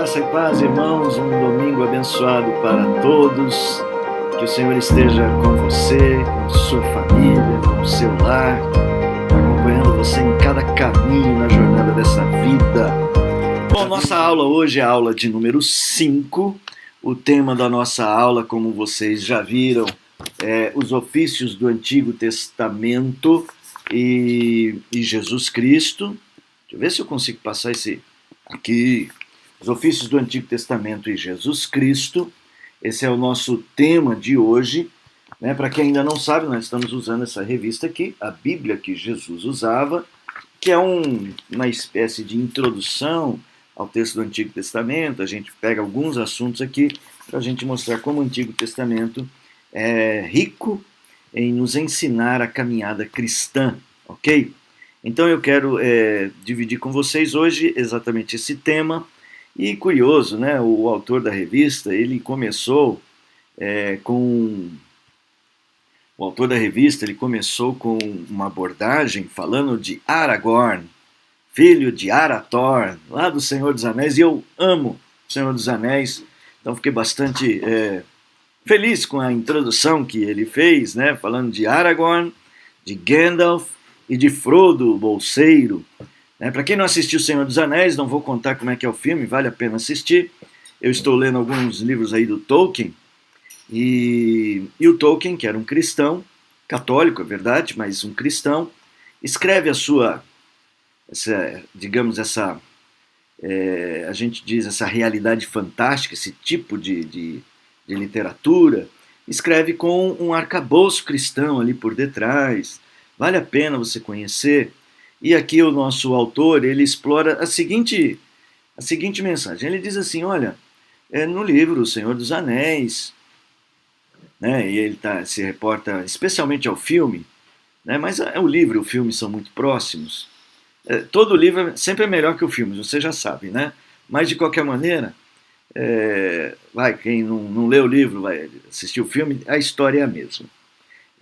Graça e paz, irmãos, um domingo abençoado para todos. Que o Senhor esteja com você, com sua família, com o seu lar, acompanhando você em cada caminho na jornada dessa vida. Bom, nossa aula hoje é a aula de número 5. O tema da nossa aula, como vocês já viram, é os ofícios do Antigo Testamento e Jesus Cristo. Deixa eu ver se eu consigo passar esse aqui. Os ofícios do Antigo Testamento e Jesus Cristo. Esse é o nosso tema de hoje. Né? Para quem ainda não sabe, nós estamos usando essa revista aqui, a Bíblia que Jesus usava, que é uma espécie de introdução ao texto do Antigo Testamento. A gente pega alguns assuntos aqui para a gente mostrar como o Antigo Testamento é rico em nos ensinar a caminhada cristã, ok? Então eu quero dividir com vocês hoje exatamente esse tema. E curioso, né? O autor da revista, ele começou com uma abordagem falando de Aragorn, filho de Arathorn, lá do Senhor dos Anéis, e eu amo o Senhor dos Anéis, então fiquei bastante feliz com a introdução que ele fez, né? Falando de Aragorn, de Gandalf e de Frodo, o Bolseiro. Para quem não assistiu O Senhor dos Anéis, não vou contar como é que é o filme, vale a pena assistir. Eu estou lendo alguns livros aí do Tolkien, e o Tolkien, que era um cristão, católico, é verdade, mas um cristão, escreve a sua, a gente diz, essa realidade fantástica, esse tipo de literatura, escreve com um arcabouço cristão ali por detrás. Vale a pena você conhecer. E aqui o nosso autor, ele explora a seguinte mensagem. Ele diz assim, olha, no livro O Senhor dos Anéis, né, e ele se reporta especialmente ao filme, né, mas o livro e o filme são muito próximos. Todo livro sempre é melhor que o filme, você já sabe, né? Mas, de qualquer maneira, quem não lê o livro, vai assistir o filme, a história é a mesma.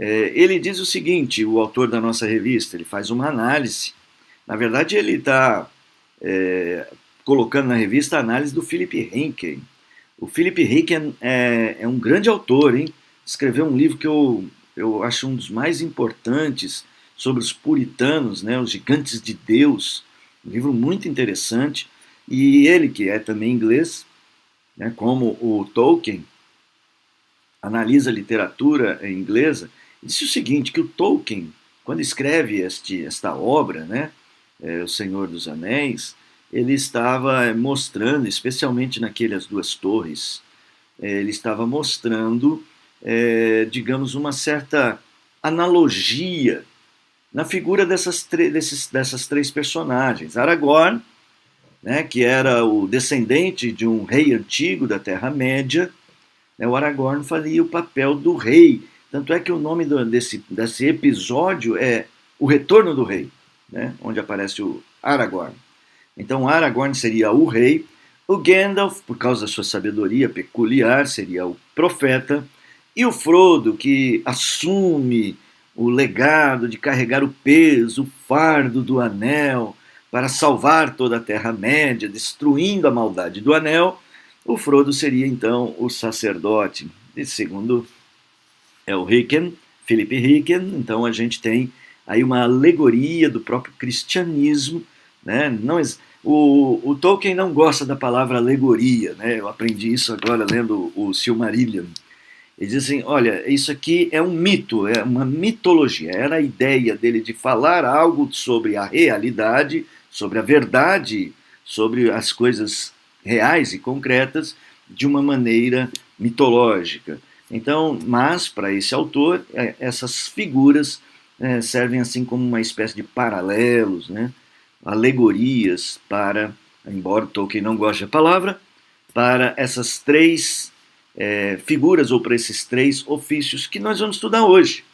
Ele diz o seguinte, o autor da nossa revista, ele faz uma análise. Na verdade, ele está colocando na revista a análise do Philip Ryken. O Philip Ryken é um grande autor, hein? Escreveu um livro que eu acho um dos mais importantes sobre os puritanos, né, os gigantes de Deus. Um livro muito interessante. E ele, que é também inglês, né, como o Tolkien, analisa a literatura inglesa, disse o seguinte, que o Tolkien, quando escreve esta obra, né, O Senhor dos Anéis, ele estava mostrando, especialmente naquelas duas torres, ele estava mostrando, digamos, uma certa analogia na figura dessas três personagens. Aragorn, né, que era o descendente de um rei antigo da Terra-média, o Aragorn fazia o papel do rei. Tanto é que o nome desse episódio é O Retorno do Rei, né? Onde aparece o Aragorn. Então Aragorn seria o rei, o Gandalf, por causa da sua sabedoria peculiar, seria o profeta, e o Frodo, que assume o legado de carregar o peso, o fardo do anel, para salvar toda a Terra-média, destruindo a maldade do anel. O Frodo seria, então, o sacerdote. E segundo o Ryken, Philip Ryken, então a gente tem aí uma alegoria do próprio cristianismo. Né? O Tolkien não gosta da palavra alegoria. Né? Eu aprendi isso agora lendo o Silmarillion. Ele diz assim, olha, isso aqui é um mito, é uma mitologia. Era a ideia dele de falar algo sobre a realidade, sobre a verdade, sobre as coisas reais e concretas de uma maneira mitológica. Então, mas para esse autor, essas figuras servem assim como uma espécie de paralelos, né? Alegorias para, embora Tolkien não goste da palavra, para essas três figuras ou para esses três ofícios que nós vamos estudar hoje.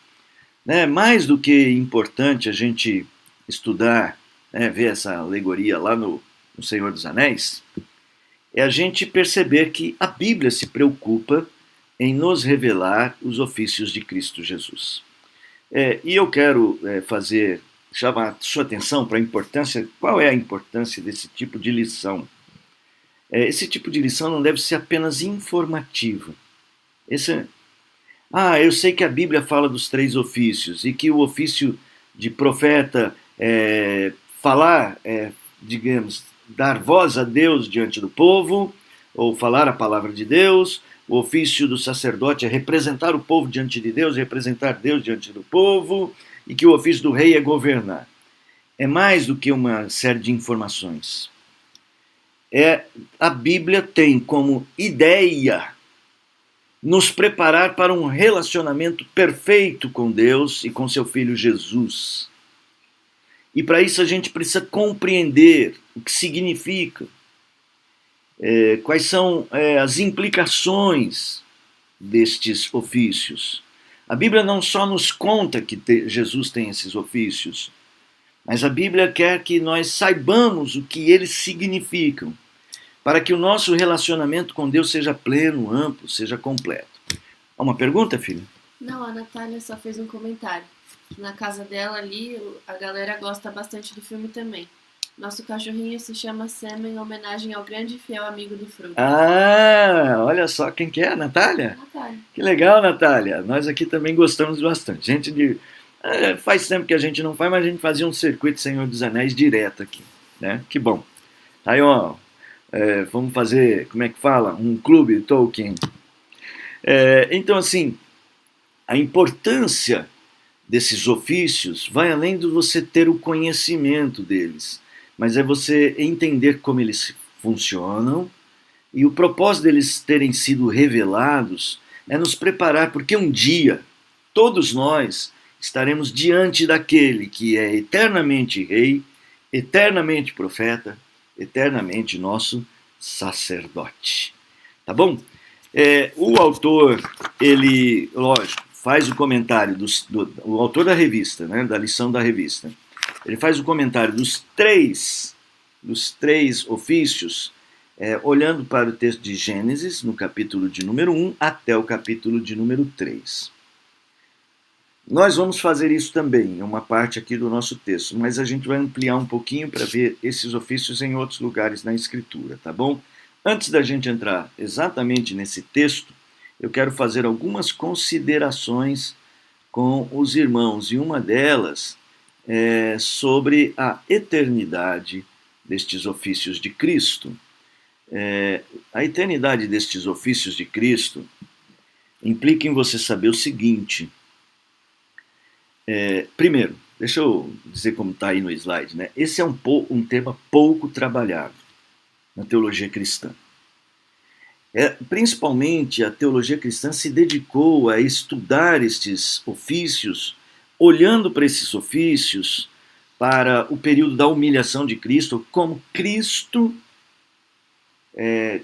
Né? Mais do que importante a gente estudar, ver essa alegoria lá no Senhor dos Anéis, é a gente perceber que a Bíblia se preocupa em nos revelar os ofícios de Cristo Jesus. E eu quero chamar sua atenção para a importância, qual é a importância desse tipo de lição? Esse tipo de lição não deve ser apenas informativa. Esse, eu sei que a Bíblia fala dos 3 ofícios e que o ofício de profeta é falar, digamos, dar voz a Deus diante do povo, ou falar a palavra de Deus. O ofício do sacerdote é representar o povo diante de Deus, representar Deus diante do povo, e que o ofício do rei é governar. É mais do que uma série de informações. A Bíblia tem como ideia nos preparar para um relacionamento perfeito com Deus e com seu Filho Jesus. E para isso a gente precisa compreender o que significa, quais são as implicações destes ofícios. A Bíblia não só nos conta que Jesus tem esses ofícios, mas a Bíblia quer que nós saibamos o que eles significam, para que o nosso relacionamento com Deus seja pleno, amplo, seja completo. Uma pergunta, filha? Não, a Natália só fez um comentário. Na casa dela ali, a galera gosta bastante do filme também. Nosso cachorrinho se chama Sam em homenagem ao grande e fiel amigo do Frodo. Olha só quem que é, a Natália? Natália. Que legal, Natália. Nós aqui também gostamos bastante. Faz tempo que a gente não faz, mas a gente fazia um circuito Senhor dos Anéis direto aqui, né? Que bom. Aí, vamos fazer, como é que fala? Um clube Tolkien. Então, assim, a importância desses ofícios vai além de você ter o conhecimento deles, mas é você entender como eles funcionam, e o propósito deles terem sido revelados é nos preparar, porque um dia todos nós estaremos diante daquele que é eternamente rei, eternamente profeta, eternamente nosso sacerdote. Tá bom? O autor, ele, lógico, faz o comentário, o autor da revista, né, da lição da revista, ele faz o comentário dos três ofícios, olhando para o texto de Gênesis, no capítulo de número 1 até o capítulo de número 3. Nós vamos fazer isso também, em uma parte aqui do nosso texto, mas a gente vai ampliar um pouquinho para ver esses ofícios em outros lugares na Escritura, tá bom? Antes da gente entrar exatamente nesse texto, eu quero fazer algumas considerações com os irmãos, e uma delas é sobre a eternidade destes ofícios de Cristo. A eternidade destes ofícios de Cristo implica em você saber o seguinte. Primeiro, deixa eu dizer como está aí no slide, né? Esse é um tema pouco trabalhado na teologia cristã. Principalmente a teologia cristã se dedicou a estudar estes ofícios, olhando para esses ofícios para o período da humilhação de Cristo, como Cristo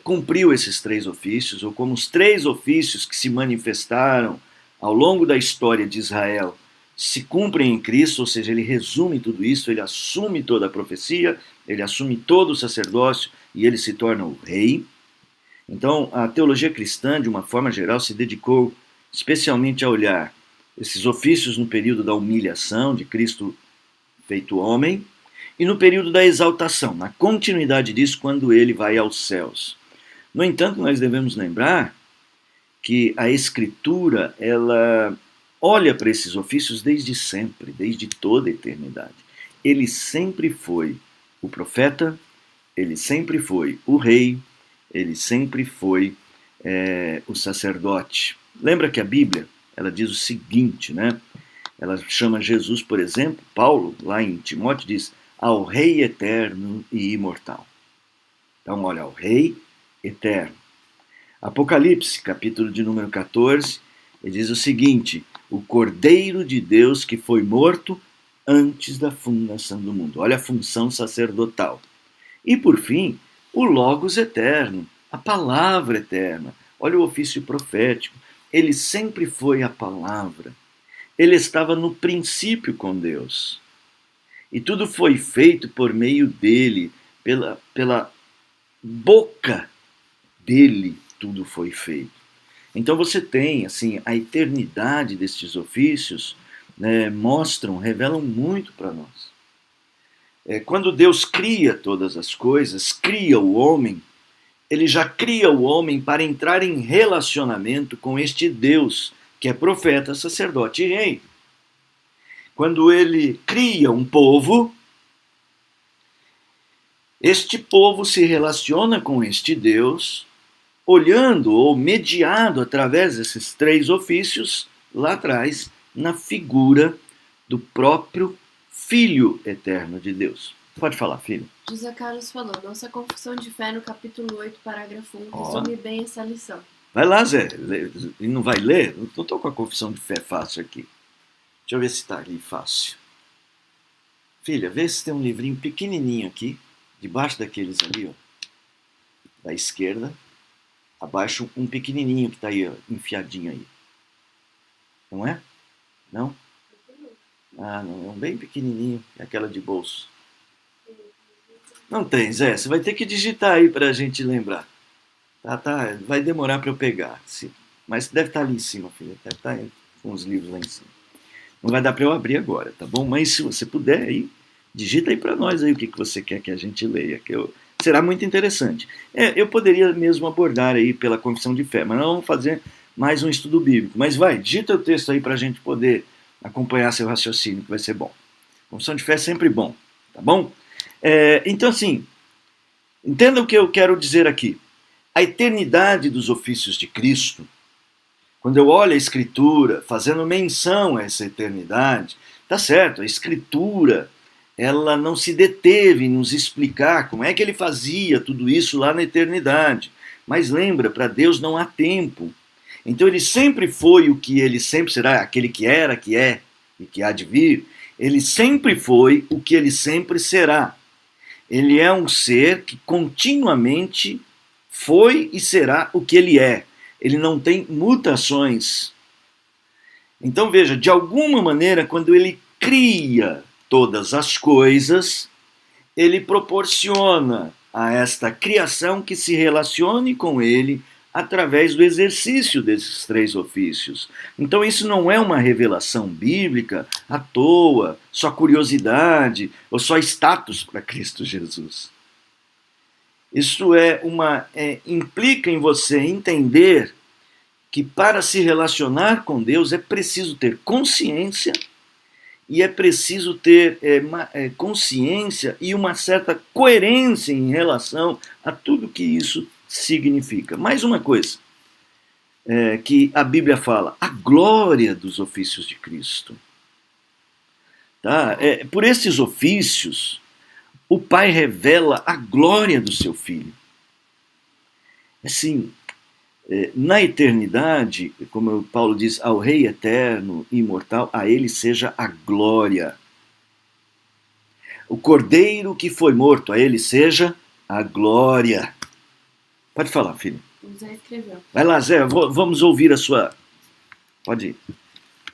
cumpriu esses 3 ofícios, ou como os 3 ofícios que se manifestaram ao longo da história de Israel se cumprem em Cristo, ou seja, ele resume tudo isso, ele assume toda a profecia, ele assume todo o sacerdócio e ele se torna o rei. Então, a teologia cristã, de uma forma geral, se dedicou especialmente a olhar esses ofícios no período da humilhação de Cristo feito homem e no período da exaltação, na continuidade disso, quando ele vai aos céus. No entanto, nós devemos lembrar que a Escritura, ela olha para esses ofícios desde sempre, desde toda a eternidade. Ele sempre foi o profeta, ele sempre foi o rei, ele sempre foi o sacerdote. Lembra que a Bíblia, ela diz o seguinte, né? Ela chama Jesus, por exemplo, Paulo, lá em Timóteo, diz, ao Rei eterno e imortal. Então, olha, ao Rei eterno. Apocalipse, capítulo de número 14, ele diz o seguinte, o Cordeiro de Deus que foi morto antes da fundação do mundo. Olha a função sacerdotal. E, por fim, o Logos eterno, a palavra eterna. Olha o ofício profético. Ele sempre foi a palavra. Ele estava no princípio com Deus. E tudo foi feito por meio dele, pela boca dele, tudo foi feito. Então você tem, assim, a eternidade destes ofícios, né, revelam muito para nós. Quando Deus cria todas as coisas, cria o homem, ele já cria o homem para entrar em relacionamento com este Deus, que é profeta, sacerdote e rei. Quando ele cria um povo, este povo se relaciona com este Deus, olhando ou mediado através desses três ofícios, lá atrás, na figura do próprio Filho eterno de Deus. Pode falar, filho. José Carlos falou, nossa confissão de fé no capítulo 8, parágrafo 1, Ó. resume bem essa lição. Vai lá, Zé. E não vai ler? Não estou com a confissão de fé fácil aqui. Deixa eu ver se está ali fácil. Filha, vê se tem um livrinho pequenininho aqui, debaixo daqueles ali, ó, da esquerda. Abaixo um pequenininho que está aí, ó, enfiadinho aí. Não é? Não? Ah, não. É um bem pequenininho. É aquela de bolso. Não tem, Zé. Você vai ter que digitar aí para a gente lembrar. Tá. Vai demorar para eu pegar. Mas deve estar ali em cima, filha. Deve estar com os livros lá em cima. Não vai dar para eu abrir agora, tá bom? Mas se você puder aí, digita aí para nós aí o que você quer que a gente leia. Será muito interessante. Eu poderia mesmo abordar aí pela confissão de fé, mas nós vamos fazer mais um estudo bíblico. Mas vai, digita o texto aí para a gente poder acompanhar seu raciocínio, que vai ser bom. Confissão de fé é sempre bom, tá bom? Então, assim, entenda o que eu quero dizer aqui. A eternidade dos ofícios de Cristo, quando eu olho a Escritura fazendo menção a essa eternidade, tá certo, a Escritura, ela não se deteve em nos explicar como é que ele fazia tudo isso lá na eternidade. Mas lembra, para Deus não há tempo. Então ele sempre foi o que ele sempre será, aquele que era, que é e que há de vir. Ele sempre foi o que ele sempre será. Ele é um ser que continuamente foi e será o que ele é. Ele não tem mutações. Então veja, de alguma maneira, quando ele cria todas as coisas, ele proporciona a esta criação que se relacione com ele através do exercício desses três ofícios. Então isso não é uma revelação bíblica à toa, só curiosidade ou só status para Cristo Jesus. Isso implica em você entender que para se relacionar com Deus é preciso ter consciência e é preciso ter consciência e uma certa coerência em relação a tudo que isso significa. Mais uma coisa que a Bíblia fala, a glória dos ofícios de Cristo. Tá? Por esses ofícios, o Pai revela a glória do seu Filho. Assim, na eternidade, como Paulo diz, ao Rei eterno e imortal, a ele seja a glória. O Cordeiro que foi morto, a ele seja a glória. Pode falar, filho. O Zé escreveu. Vai lá, Zé, vamos ouvir a sua... Pode ir.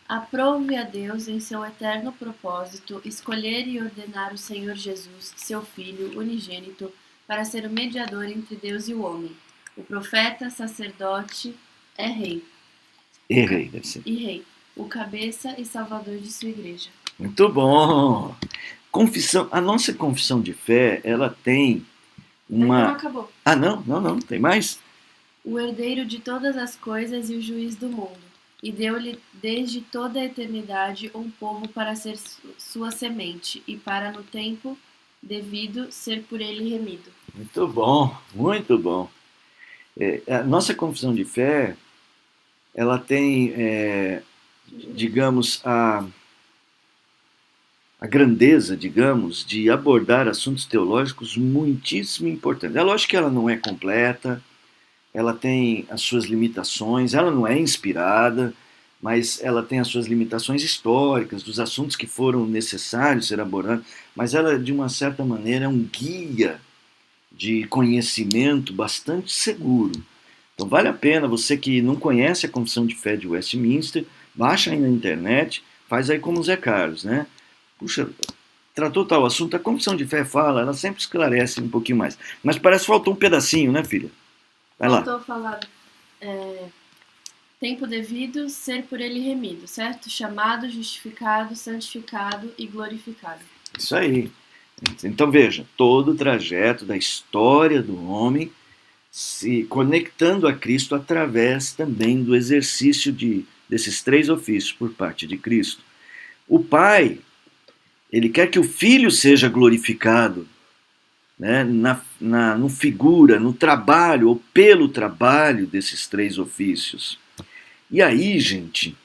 Aprove a Deus em seu eterno propósito escolher e ordenar o Senhor Jesus, seu Filho unigênito, para ser o mediador entre Deus e o homem. O profeta, sacerdote, é rei. E rei, deve ser. E rei. O cabeça e salvador de sua igreja. Muito bom. A nossa confissão de fé, ela tem uma... Não acabou. Ah, não, tem mais? O herdeiro de todas as coisas e o juiz do mundo. E deu-lhe desde toda a eternidade um povo para ser sua semente, e para no tempo devido ser por ele remido. Muito bom, muito bom. A nossa confissão de fé, ela tem, digamos, a grandeza, digamos, de abordar assuntos teológicos muitíssimo importantes. É lógico que ela não é completa, ela tem as suas limitações, ela não é inspirada, mas ela tem as suas limitações históricas, dos assuntos que foram necessários ser abordados, mas ela, de uma certa maneira, é um guia de conhecimento bastante seguro. Então vale a pena, você que não conhece a Confissão de Fé de Westminster, baixa aí na internet, faz aí como o Zé Carlos, né? Puxa, tratou tal assunto, a Confissão de Fé fala, ela sempre esclarece um pouquinho mais. Mas parece que faltou um pedacinho, né, filha? Vai lá. Faltou falar tempo devido, ser por ele remido, certo? Chamado, justificado, santificado e glorificado. Isso aí. Então veja, todo o trajeto da história do homem se conectando a Cristo através também do exercício desses 3 ofícios por parte de Cristo. O Pai, ele quer que o Filho seja glorificado, né, no figura, no trabalho, ou pelo trabalho desses 3 ofícios. E aí, gente,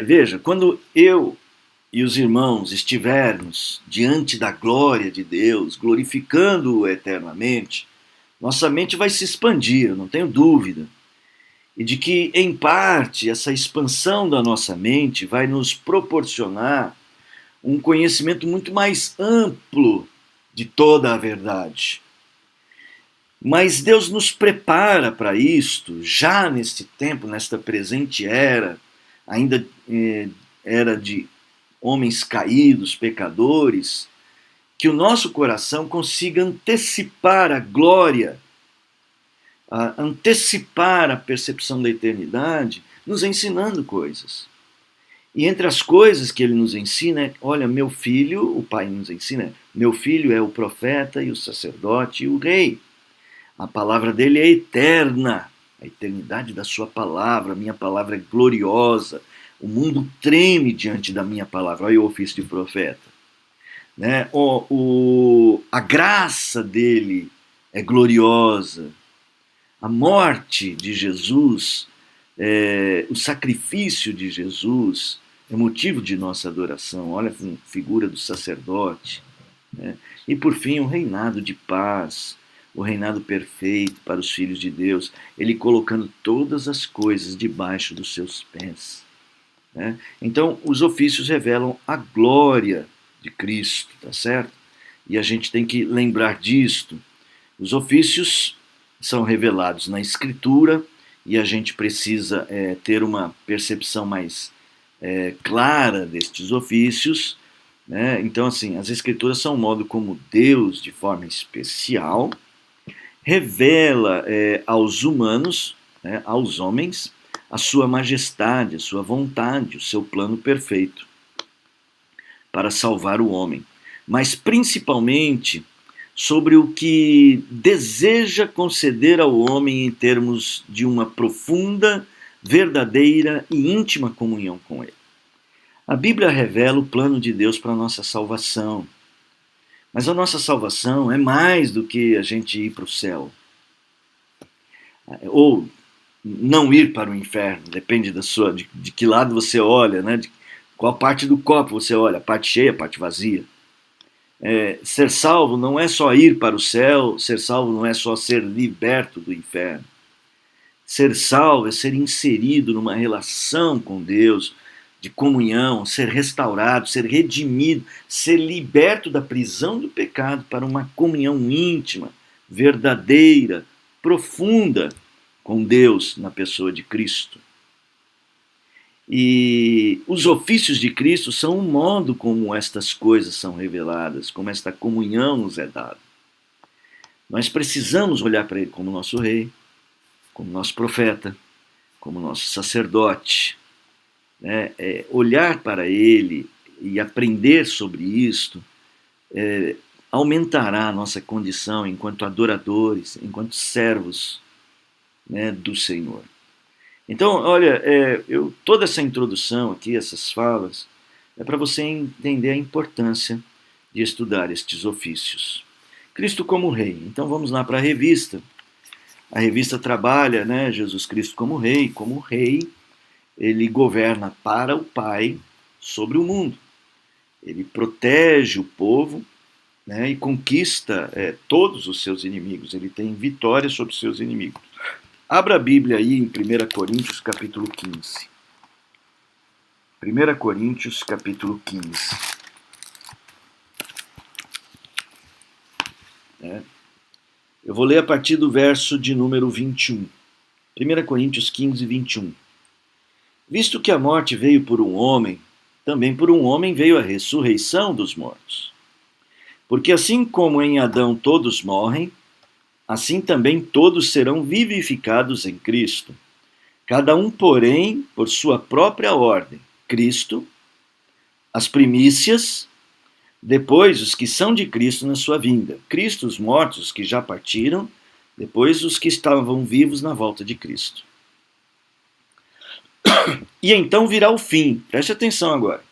veja, quando eu e os irmãos estivermos diante da glória de Deus, glorificando-o eternamente, nossa mente vai se expandir, eu não tenho dúvida. E de que, em parte, essa expansão da nossa mente vai nos proporcionar um conhecimento muito mais amplo de toda a verdade. Mas Deus nos prepara para isto, já neste tempo, nesta presente era, ainda era de homens caídos, pecadores, que o nosso coração consiga antecipar a glória, antecipar a percepção da eternidade, nos ensinando coisas. E entre as coisas que ele nos ensina, olha, meu filho, o Pai nos ensina, meu filho é o profeta e o sacerdote e o rei. A palavra dele é eterna, a eternidade da sua palavra, a minha palavra é gloriosa, o mundo treme diante da minha palavra. Olha o ofício de profeta. Né? A graça dele é gloriosa, a morte de Jesus, o sacrifício de Jesus é motivo de nossa adoração. Olha a figura do sacerdote. Né? E por fim, o reinado de paz, o reinado perfeito para os filhos de Deus, ele colocando todas as coisas debaixo dos seus pés. Né? Então, os ofícios revelam a glória de Cristo, tá certo? E a gente tem que lembrar disto. Os ofícios são revelados na Escritura e a gente precisa ter uma percepção mais clara destes ofícios. Né? Então, assim, as Escrituras são um modo como Deus, de forma especial, revela aos humanos, né, aos homens, a sua majestade, a sua vontade, o seu plano perfeito para salvar o homem, mas principalmente sobre o que deseja conceder ao homem em termos de uma profunda, verdadeira e íntima comunhão com ele. A Bíblia revela o plano de Deus para a nossa salvação, mas a nossa salvação é mais do que a gente ir para o céu, ou não ir para o inferno, depende de que lado você olha, né? De qual parte do copo você olha, a parte cheia, a parte vazia. Ser salvo não é só ir para o céu, ser salvo não é só ser liberto do inferno. Ser salvo é ser inserido numa relação com Deus, de comunhão, ser restaurado, ser redimido, ser liberto da prisão do pecado para uma comunhão íntima, verdadeira, profunda com Deus na pessoa de Cristo. E os ofícios de Cristo são o modo como estas coisas são reveladas, como esta comunhão nos é dada. Nós precisamos olhar para ele como nosso rei, como nosso profeta, como nosso sacerdote. Né? Olhar para ele e aprender sobre isto aumentará a nossa condição enquanto adoradores, enquanto servos, né, do Senhor. Então, olha, toda essa introdução aqui, essas falas, é para você entender a importância de estudar estes ofícios. Cristo como Rei. Então vamos lá para a revista. A revista trabalha, né, Jesus Cristo como Rei. Como Rei, ele governa para o Pai sobre o mundo. Ele protege o povo, né, e conquista todos os seus inimigos. Ele tem vitória sobre os seus inimigos. Abra a Bíblia aí em 1 Coríntios capítulo 15. 1 Coríntios capítulo 15. Eu vou ler a partir do verso de número 21. 1 Coríntios 15, 21. Visto que a morte veio por um homem, também por um homem veio a ressurreição dos mortos. Porque assim como em Adão todos morrem, assim também todos serão vivificados em Cristo. Cada um, porém, por sua própria ordem. Cristo, as primícias, depois os que são de Cristo na sua vinda. Cristo, os mortos, os que já partiram, Depois os que estavam vivos na volta de Cristo. E então virá o fim, preste atenção agora.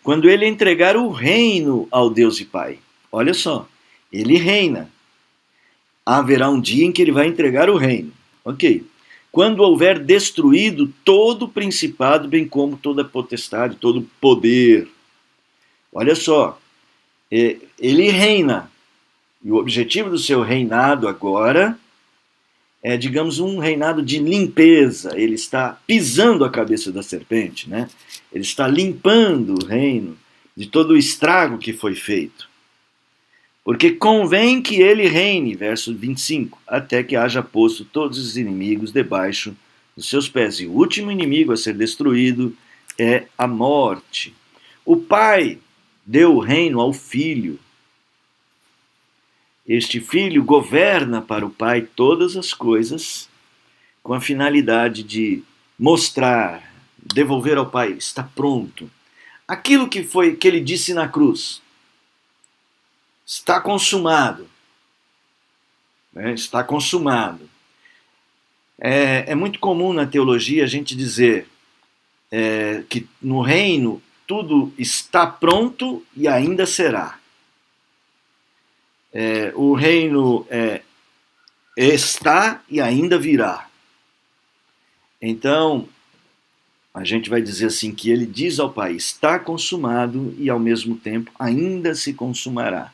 Quando ele entregar o reino ao Deus e Pai. Olha só, ele reina. Haverá um dia em que ele vai entregar o reino. Ok. Quando houver destruído todo o principado, bem como toda potestade, todo poder. Olha só, ele reina. E o objetivo do seu reinado agora é, digamos, um reinado de limpeza. Ele está pisando a cabeça da serpente, né? Ele está limpando o reino de todo o estrago que foi feito. Porque convém que ele reine, verso 25, até que haja posto todos os inimigos debaixo dos seus pés. E o último inimigo a ser destruído é a morte. O Pai deu o reino ao Filho. Este Filho governa para o Pai todas as coisas com a finalidade de mostrar, devolver ao Pai, está pronto. Aquilo que ele disse na cruz, está consumado. Está consumado. É muito comum na teologia a gente dizer que no reino tudo está pronto e ainda será. O reino está e ainda virá. Então, a gente vai dizer assim que ele diz ao Pai, está consumado e ao mesmo tempo ainda se consumará.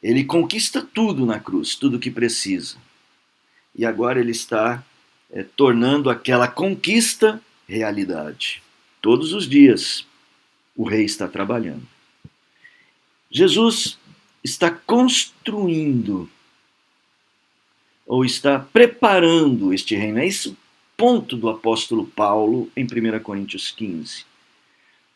Ele conquista tudo na cruz, tudo que precisa. E agora ele está tornando aquela conquista realidade. Todos os dias o rei está trabalhando. Jesus está construindo ou está preparando este reino. É esse o ponto do apóstolo Paulo em 1 Coríntios 15.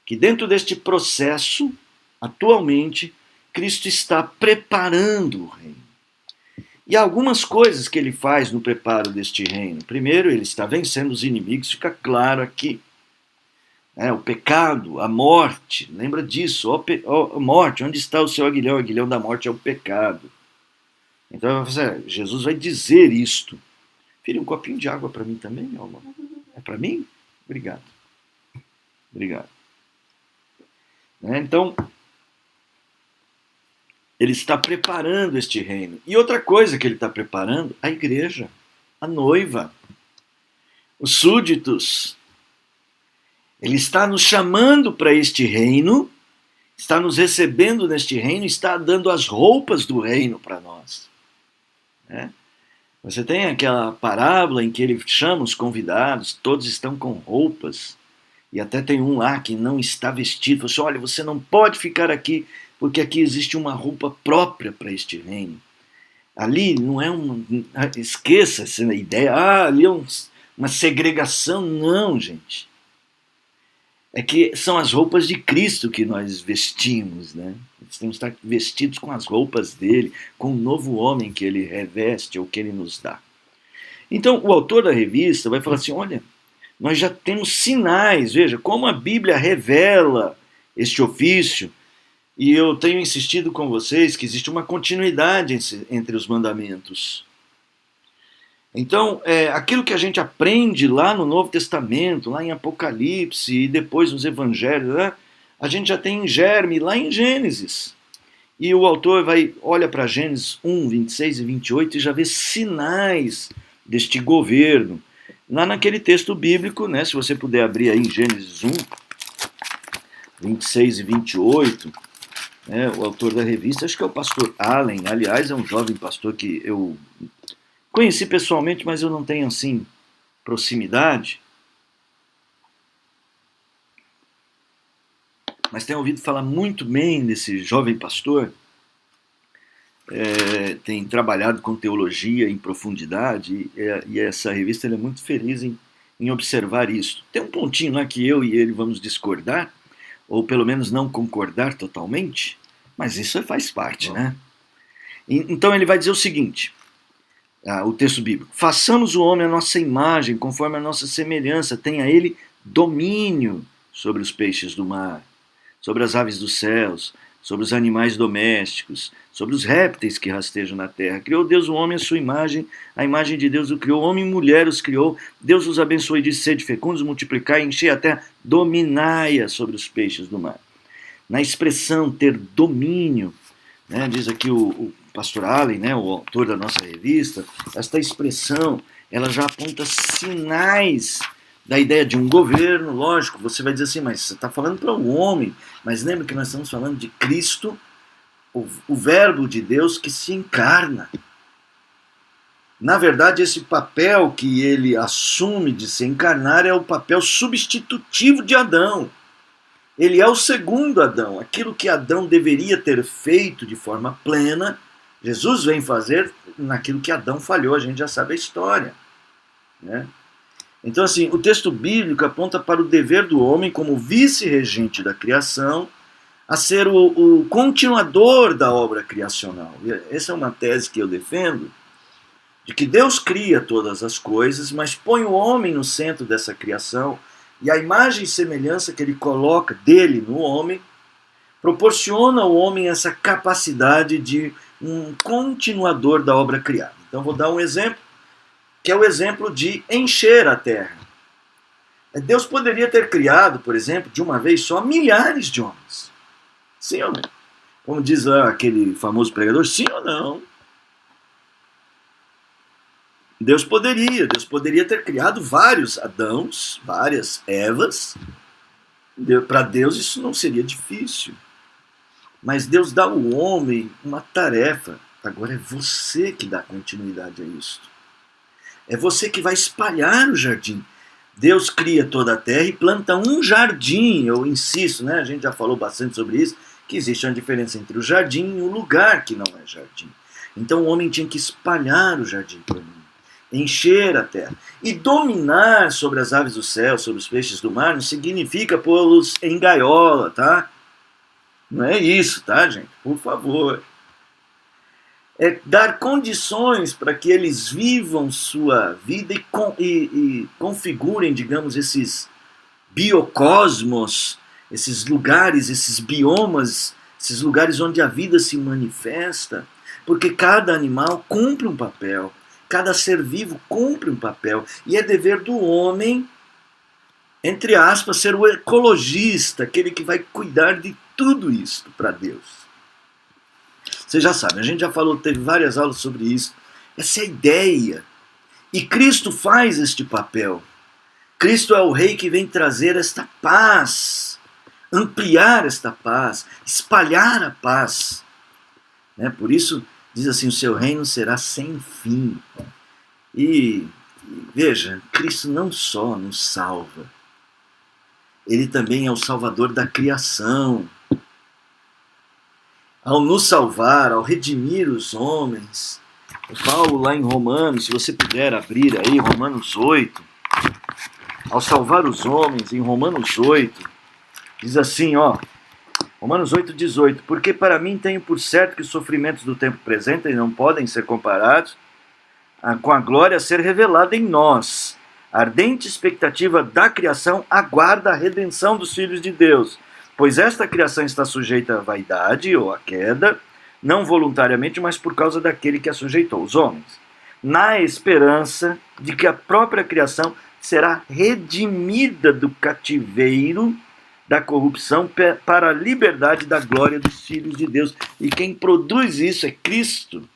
Que dentro deste processo, atualmente, Cristo está preparando o reino. E há algumas coisas que ele faz no preparo deste reino. Primeiro, ele está vencendo os inimigos, fica claro aqui. O pecado, a morte, lembra disso, morte, onde está o seu aguilhão? O aguilhão da morte é o pecado. Então, Jesus vai dizer isto. Filho, um copinho de água para mim também, meu amor? É para mim? Obrigado. Obrigado. Então, ele está preparando este reino. E outra coisa que ele está preparando, a igreja, a noiva, os súditos. Ele está nos chamando para este reino, está nos recebendo neste reino, está dando as roupas do reino para nós. Você tem aquela parábola em que ele chama os convidados, todos estão com roupas, e até tem um lá que não está vestido, fala assim, olha, você não pode ficar aqui, porque aqui existe uma roupa própria para este reino. Ali não é esqueça essa ideia, ali é uma segregação, não, gente. É que são as roupas de Cristo que nós vestimos, né? Nós temos que estar vestidos com as roupas dele, com o novo homem que ele reveste ou que ele nos dá. Então, o autor da revista vai falar assim, olha, nós já temos sinais, veja, como a Bíblia revela este ofício, e eu tenho insistido com vocês que existe uma continuidade entre os mandamentos. Então, aquilo que a gente aprende lá no Novo Testamento, lá em Apocalipse e depois nos Evangelhos, né, a gente já tem em germe lá em Gênesis. E o autor olha para Gênesis 1, 26 e 28 e já vê sinais deste governo. Lá naquele texto bíblico, né, se você puder abrir aí em Gênesis 1, 26 e 28, o autor da revista, acho que é o pastor Allen, aliás, é um jovem pastor que eu conheci pessoalmente, mas eu não tenho, assim, proximidade. Mas tenho ouvido falar muito bem desse jovem pastor. Tem trabalhado com teologia em profundidade, e essa revista ele é muito feliz em observar isso. Tem um pontinho lá que eu e ele vamos discordar, ou pelo menos não concordar totalmente, mas isso faz parte, né? Então ele vai dizer o seguinte, o texto bíblico, façamos o homem à nossa imagem, conforme a nossa semelhança, tenha ele domínio sobre os peixes do mar, sobre as aves dos céus, sobre os animais domésticos, sobre os répteis que rastejam na terra. Criou Deus o homem à sua imagem, a imagem de Deus o criou, homem e mulher os criou. Deus os abençoou e disse: sede fecundos, multiplicai, enchei a terra, dominai-a sobre os peixes do mar. Na expressão ter domínio, né, diz aqui o pastor Allen, né, o autor da nossa revista, esta expressão ela já aponta sinais da ideia de um governo. Lógico, você vai dizer assim, mas você está falando para um homem, mas lembra que nós estamos falando de Cristo, o verbo de Deus que se encarna. Na verdade, esse papel que ele assume de se encarnar é o papel substitutivo de Adão. Ele é o segundo Adão. Aquilo que Adão deveria ter feito de forma plena, Jesus vem fazer naquilo que Adão falhou. A gente já sabe a história, né? Então, assim, o texto bíblico aponta para o dever do homem como vice-regente da criação, a ser o continuador da obra criacional. Essa é uma tese que eu defendo, de que Deus cria todas as coisas, mas põe o homem no centro dessa criação, e a imagem e semelhança que ele coloca dele no homem proporciona ao homem essa capacidade de um continuador da obra criada. Então vou dar um exemplo, que é o exemplo de encher a terra. Deus poderia ter criado, por exemplo, de uma vez só, milhares de homens. Sim ou não? Como diz lá aquele famoso pregador, sim ou não? Deus poderia ter criado vários Adãos, várias Evas. Para Deus isso não seria difícil. Mas Deus dá ao homem uma tarefa. Agora é você que dá continuidade a isso. É você que vai espalhar o jardim. Deus cria toda a terra e planta um jardim. Eu insisto, né? A gente já falou bastante sobre isso, que existe uma diferença entre o jardim e o lugar que não é jardim. Então o homem tinha que espalhar o jardim pelo mundo, encher a terra. E dominar sobre as aves do céu, sobre os peixes do mar, não significa pô-los em gaiola, tá? Não é isso, tá, gente? Por favor. É dar condições para que eles vivam sua vida e configurem, digamos, esses biocosmos, esses lugares, esses biomas, esses lugares onde a vida se manifesta, porque cada animal cumpre um papel, cada ser vivo cumpre um papel, e é dever do homem, entre aspas, ser o ecologista, aquele que vai cuidar de tudo isso para Deus. Você já sabe, a gente já falou, teve várias aulas sobre isso. Essa é a ideia. E Cristo faz este papel. Cristo é o rei que vem trazer esta paz, ampliar esta paz, espalhar a paz. Né? Por isso, diz assim, o seu reino será sem fim. E veja, Cristo não só nos salva, ele também é o salvador da criação. Ao nos salvar, ao redimir os homens, Paulo lá em Romanos, se você puder abrir aí, Romanos 8, ao salvar os homens, em Romanos 8, diz assim, ó, Romanos 8:18, porque para mim tenho por certo que os sofrimentos do tempo presente não podem ser comparados com a glória a ser revelada em nós. A ardente expectativa da criação aguarda a redenção dos filhos de Deus. Pois esta criação está sujeita à vaidade ou à queda, não voluntariamente, mas por causa daquele que a sujeitou, os homens, na esperança de que a própria criação será redimida do cativeiro da corrupção para a liberdade da glória dos filhos de Deus. E quem produz isso é Cristo,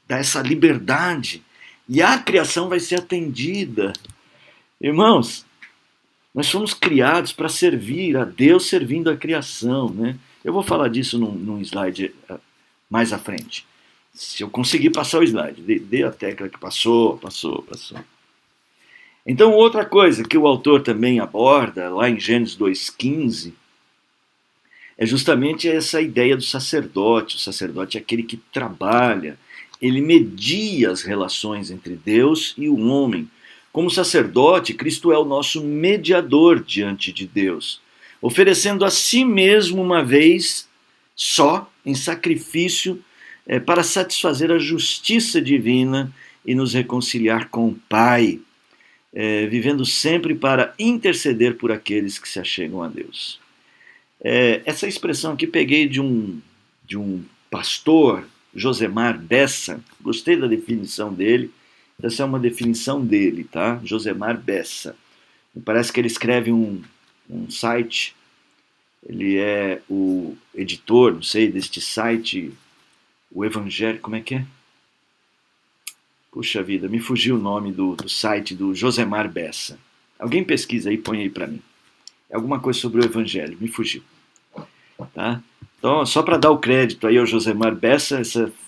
dá essa liberdade, e a criação vai ser atendida. Irmãos, nós fomos criados para servir a Deus servindo a criação, né? Eu vou falar disso num slide mais à frente. Se eu conseguir passar o slide, dê a tecla que passou. Então, outra coisa que o autor também aborda, lá em Gênesis 2:15, é justamente essa ideia do sacerdote. O sacerdote é aquele que trabalha, ele media as relações entre Deus e o homem. Como sacerdote, Cristo é o nosso mediador diante de Deus, oferecendo a si mesmo uma vez só, em sacrifício, para satisfazer a justiça divina e nos reconciliar com o Pai, vivendo sempre para interceder por aqueles que se achegam a Deus. Essa expressão aqui peguei de um pastor, Josemar Bessa, gostei da definição dele, essa é uma definição dele, tá? Josemar Bessa. Me parece que ele escreve um site, ele é o editor, não sei, deste site, o Evangelho, como é que é? Puxa vida, me fugiu o nome do site do Josemar Bessa. Alguém pesquisa aí, põe aí para mim. É alguma coisa sobre o Evangelho, me fugiu. Tá? Então, só para dar o crédito aí ao Josemar Bessa,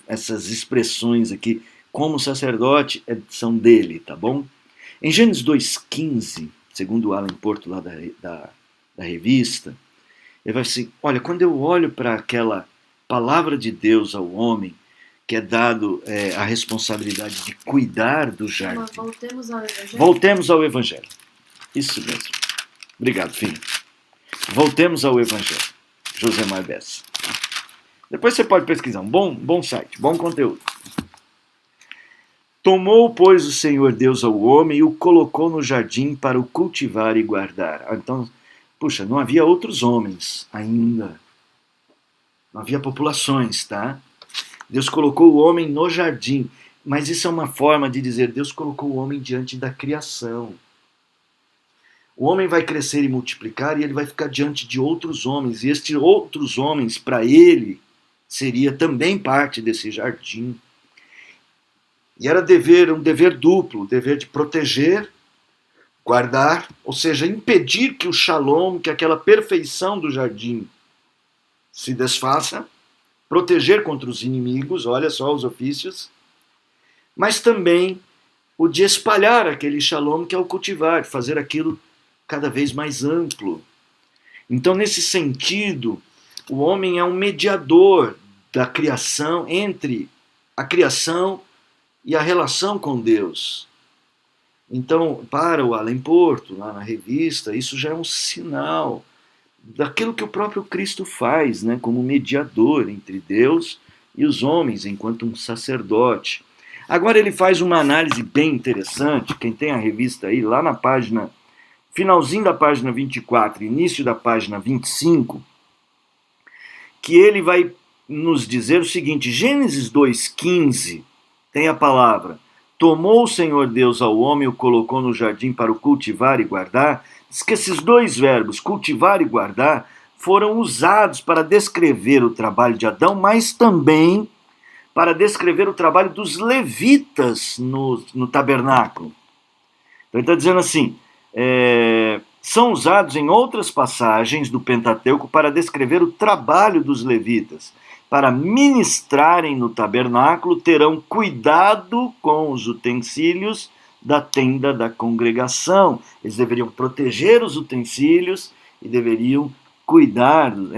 essas expressões aqui, como sacerdote, são dele, tá bom? Em Gênesis 2,15, segundo o Alan Porto lá da revista, ele vai assim, olha, quando eu olho para aquela palavra de Deus ao homem, que é dado a responsabilidade de cuidar do jardim. Voltemos ao Evangelho. Voltemos ao Evangelho. Isso mesmo. Obrigado, filho. Voltemos ao Evangelho. Josemar Bessa. Depois você pode pesquisar. Um bom site, bom conteúdo. Tomou, pois, o Senhor Deus ao homem e o colocou no jardim para o cultivar e guardar. Então, puxa, não havia outros homens ainda. Não havia populações, tá? Deus colocou o homem no jardim. Mas isso é uma forma de dizer, Deus colocou o homem diante da criação. O homem vai crescer e multiplicar e ele vai ficar diante de outros homens. E estes outros homens, para ele, seria também parte desse jardim. E era um dever duplo, o dever de proteger, guardar, ou seja, impedir que o shalom, que aquela perfeição do jardim se desfaça, proteger contra os inimigos, olha só os ofícios, mas também o de espalhar aquele shalom que é o cultivar, fazer aquilo cada vez mais amplo. Então, nesse sentido, o homem é um mediador da criação, entre a criação e a relação com Deus. Então, para o Alan Porto, lá na revista, isso já é um sinal daquilo que o próprio Cristo faz, né, como mediador entre Deus e os homens, enquanto um sacerdote. Agora ele faz uma análise bem interessante, quem tem a revista aí, lá na página, finalzinho da página 24, início da página 25, que ele vai nos dizer o seguinte, Gênesis 2,15, tem a palavra, tomou o Senhor Deus ao homem e o colocou no jardim para o cultivar e guardar. Diz que esses dois verbos, cultivar e guardar, foram usados para descrever o trabalho de Adão, mas também para descrever o trabalho dos levitas no tabernáculo. Então ele está dizendo assim, são usados em outras passagens do Pentateuco para descrever o trabalho dos levitas. Para ministrarem no tabernáculo, terão cuidado com os utensílios da tenda da congregação. Eles deveriam proteger os utensílios e deveriam cuidando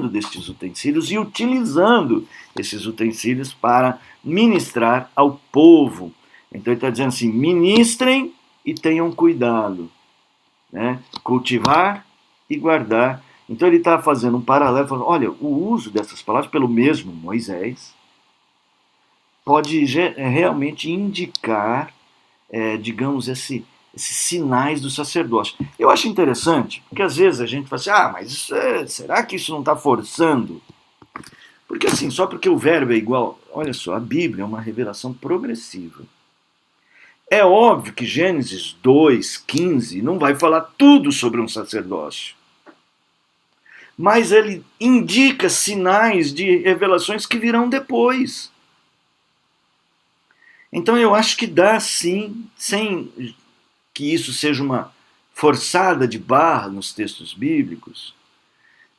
destes utensílios e utilizando esses utensílios para ministrar ao povo. Então ele está dizendo assim, ministrem e tenham cuidado, né? Cultivar e guardar. Então ele está fazendo um paralelo, falando, olha, o uso dessas palavras pelo mesmo Moisés pode realmente indicar, digamos, esses sinais do sacerdócio. Eu acho interessante, porque às vezes a gente fala assim, mas será que isso não está forçando? Porque assim, só porque o verbo é igual, olha só, a Bíblia é uma revelação progressiva. É óbvio que Gênesis 2,15 não vai falar tudo sobre um sacerdócio. Mas ele indica sinais de revelações que virão depois. Então eu acho que dá sim, sem que isso seja uma forçada de barra nos textos bíblicos,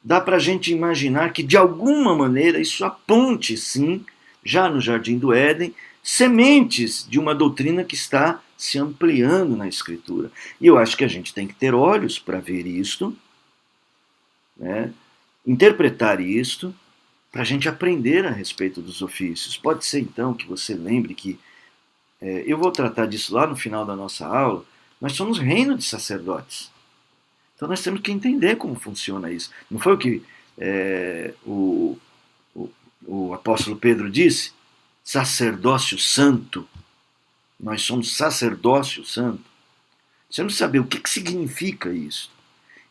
dá para a gente imaginar que de alguma maneira isso aponte sim, já no Jardim do Éden, sementes de uma doutrina que está se ampliando na Escritura. E eu acho que a gente tem que ter olhos para ver isto, né? Interpretar isto, para a gente aprender a respeito dos ofícios. Pode ser então que você lembre que, eu vou tratar disso lá no final da nossa aula, nós somos reino de sacerdotes. Então nós temos que entender como funciona isso. Não foi o que o apóstolo Pedro disse? Sacerdócio santo. Nós somos sacerdócio santo. Você não sabe o que significa isso.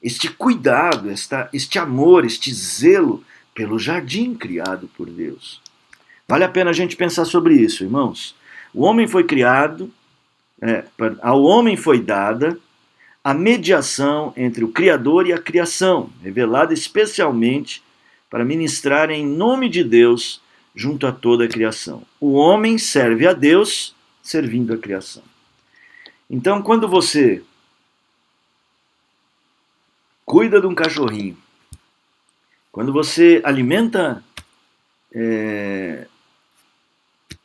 este cuidado, este amor, este zelo pelo jardim criado por Deus. Vale a pena a gente pensar sobre isso, irmãos. O homem foi criado, ao homem foi dada a mediação entre o Criador e a criação, revelada especialmente para ministrar em nome de Deus junto a toda a criação. O homem serve a Deus servindo a criação. Então, quando você cuida de um cachorrinho, quando você alimenta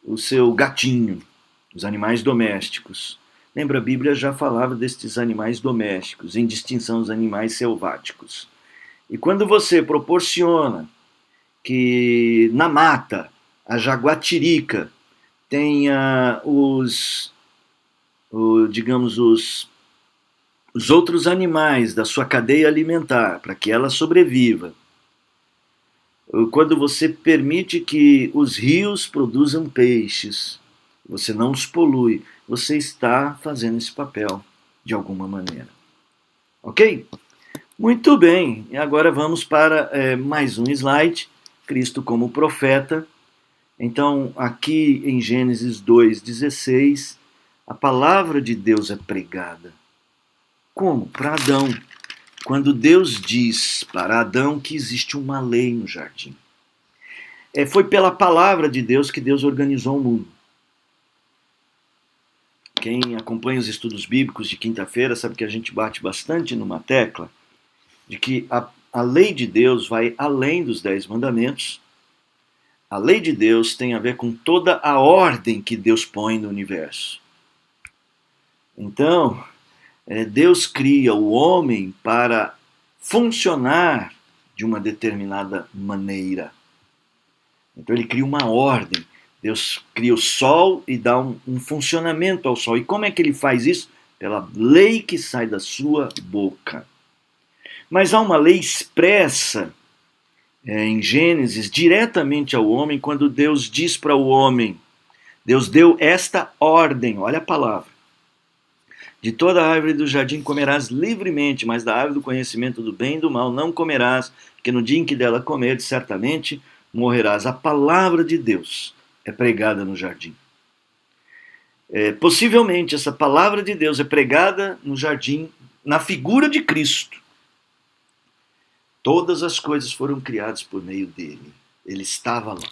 o seu gatinho, os animais domésticos, lembra, a Bíblia já falava destes animais domésticos, em distinção dos animais selváticos. E quando você proporciona que na mata, a jaguatirica tenha os outros animais da sua cadeia alimentar, para que ela sobreviva, quando você permite que os rios produzam peixes, você não os polui, você está fazendo esse papel de alguma maneira. Ok? Muito bem, e agora vamos para mais um slide, Cristo como profeta. Então, aqui em Gênesis 2,16, a palavra de Deus é pregada. Como? Para Adão. Quando Deus diz para Adão que existe uma lei no jardim. Foi pela palavra de Deus que Deus organizou o mundo. Quem acompanha os estudos bíblicos de quinta-feira sabe que a gente bate bastante numa tecla de que a lei de Deus vai além dos 10 mandamentos. A lei de Deus tem a ver com toda a ordem que Deus põe no universo. Então, Deus cria o homem para funcionar de uma determinada maneira. Então ele cria uma ordem. Deus cria o sol e dá um funcionamento ao sol. E como é que ele faz isso? Pela lei que sai da sua boca. Mas há uma lei expressa em Gênesis diretamente ao homem, quando Deus diz para o homem, Deus deu esta ordem, olha a palavra: de toda a árvore do jardim comerás livremente, mas da árvore do conhecimento do bem e do mal não comerás, porque no dia em que dela comeres, certamente morrerás. A palavra de Deus é pregada no jardim. Possivelmente essa palavra de Deus é pregada no jardim na figura de Cristo. Todas as coisas foram criadas por meio dele. Ele estava lá.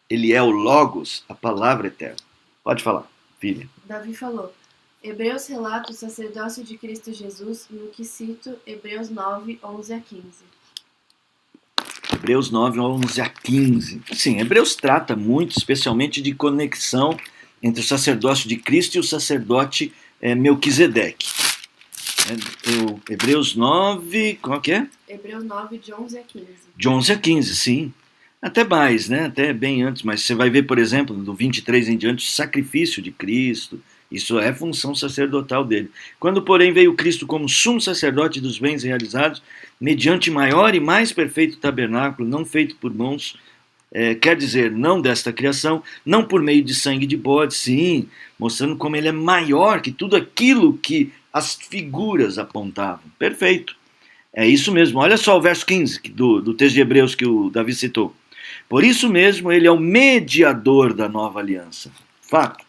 Ele é o Logos, a palavra eterna. Pode falar, filha. Davi falou: Hebreus relata o sacerdócio de Cristo Jesus, no que cito Hebreus 9, 11 a 15. Hebreus 9, 11 a 15. Sim, Hebreus trata muito, especialmente, de conexão entre o sacerdócio de Cristo e o sacerdote Melquisedeque. Hebreus 9, qual que é? Hebreus 9, de 11 a 15. De 11 a 15, sim. Até mais, né? Até bem antes, mas você vai ver, por exemplo, do 23 em diante, o sacrifício de Cristo. Isso é função sacerdotal dele. Quando, porém, veio Cristo como sumo sacerdote dos bens realizados, mediante maior e mais perfeito tabernáculo, não feito por mãos, quer dizer, não desta criação, não por meio de sangue de bode, sim, mostrando como ele é maior que tudo aquilo que as figuras apontavam. Perfeito. É isso mesmo. Olha só o verso 15 do texto de Hebreus que o Davi citou. Por isso mesmo, ele é o mediador da nova aliança. Fato.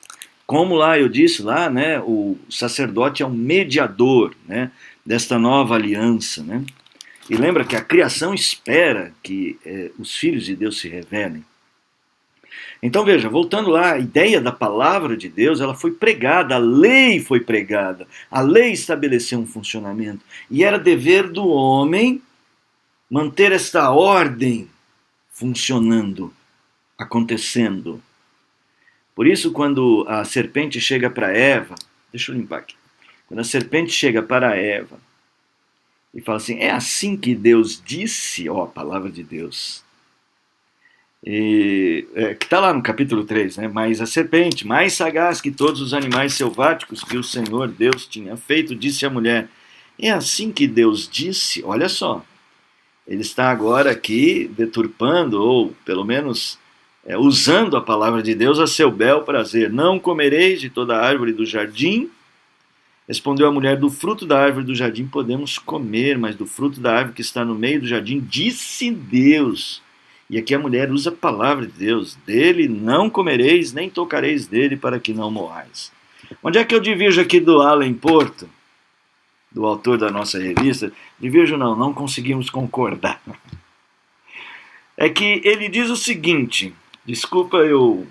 Como lá eu disse, lá, né, o sacerdote é um mediador, né, desta nova aliança. Né? E lembra que a criação espera que os filhos de Deus se revelem. Então veja, voltando lá, a ideia da palavra de Deus, ela foi pregada, a lei foi pregada, a lei estabeleceu um funcionamento. E era dever do homem manter esta ordem funcionando, acontecendo. Por isso, quando a serpente chega para Eva, deixa eu limpar aqui. Quando a serpente chega para Eva e fala assim, é assim que Deus disse, a palavra de Deus, que está lá no capítulo 3, né? Mas a serpente, mais sagaz que todos os animais selváticos que o Senhor Deus tinha feito, disse à mulher, é assim que Deus disse, olha só, ele está agora aqui deturpando, ou pelo menos usando a palavra de Deus a seu bel prazer. Não comereis de toda a árvore do jardim, Respondeu a mulher: do fruto da árvore do jardim podemos comer, mas do fruto da árvore que está no meio do jardim, disse Deus. E aqui a mulher usa a palavra de Deus: dele não comereis, nem tocareis dele, para que não morrais. Onde é que eu divirjo aqui do Alan Porto, do autor da nossa revista? Divirjo não conseguimos concordar. É que ele diz o seguinte, desculpa eu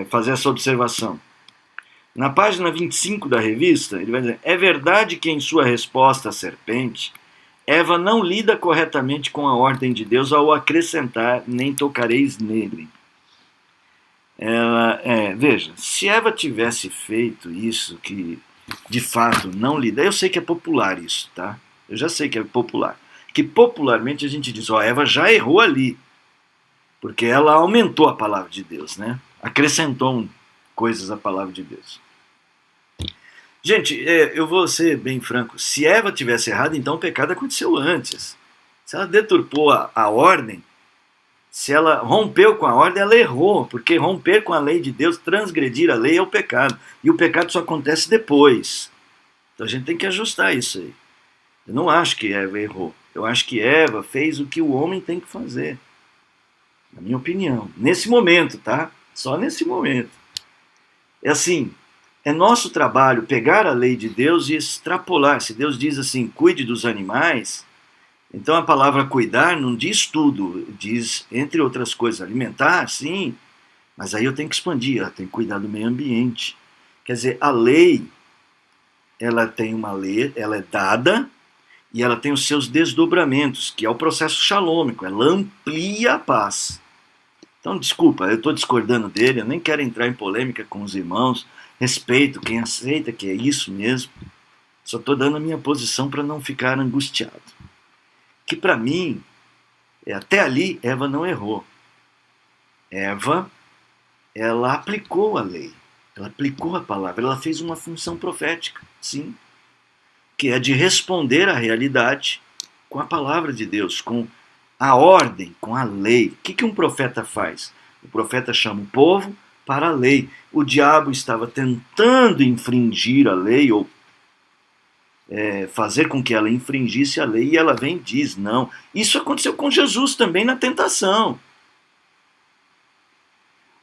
fazer essa observação. Na página 25 da revista, ele vai dizer: é verdade que em sua resposta à serpente, Eva não lida corretamente com a ordem de Deus ao acrescentar: nem tocareis nele. Veja, se Eva tivesse feito isso, que de fato não lida, eu sei que é popular isso, tá? Eu já sei que é popular. Que popularmente a gente diz: Eva já errou ali, porque ela aumentou a palavra de Deus, né? Acrescentou coisas à palavra de Deus. Gente, eu vou ser bem franco. Se Eva tivesse errado, então o pecado aconteceu antes. Se ela deturpou a ordem, se ela rompeu com a ordem, ela errou, porque romper com a lei de Deus, transgredir a lei é o pecado. E o pecado só acontece depois. Então a gente tem que ajustar isso aí. Eu não acho que Eva errou. Eu acho que Eva fez o que o homem tem que fazer. Na minha opinião. Nesse momento, tá? Só nesse momento. É assim, é nosso trabalho pegar a lei de Deus e extrapolar. Se Deus diz assim: cuide dos animais, então a palavra cuidar não diz tudo. Diz, entre outras coisas, alimentar, sim. Mas aí eu tenho que expandir, eu tenho que cuidar do meio ambiente. Quer dizer, a lei, ela tem uma lei, ela é dada, e ela tem os seus desdobramentos, que é o processo shalômico, ela amplia a paz. Então, desculpa, eu estou discordando dele, eu nem quero entrar em polêmica com os irmãos, respeito quem aceita que é isso mesmo, só estou dando a minha posição para não ficar angustiado. Que para mim, até ali, Eva não errou. Eva, ela aplicou a lei, ela aplicou a palavra, ela fez uma função profética, sim, que é de responder à realidade com a palavra de Deus, com a ordem, com a lei. O que um profeta faz? O profeta chama o povo para a lei. O diabo estava tentando infringir a lei, ou fazer com que ela infringisse a lei, e ela vem e diz: não. Isso aconteceu com Jesus também na tentação.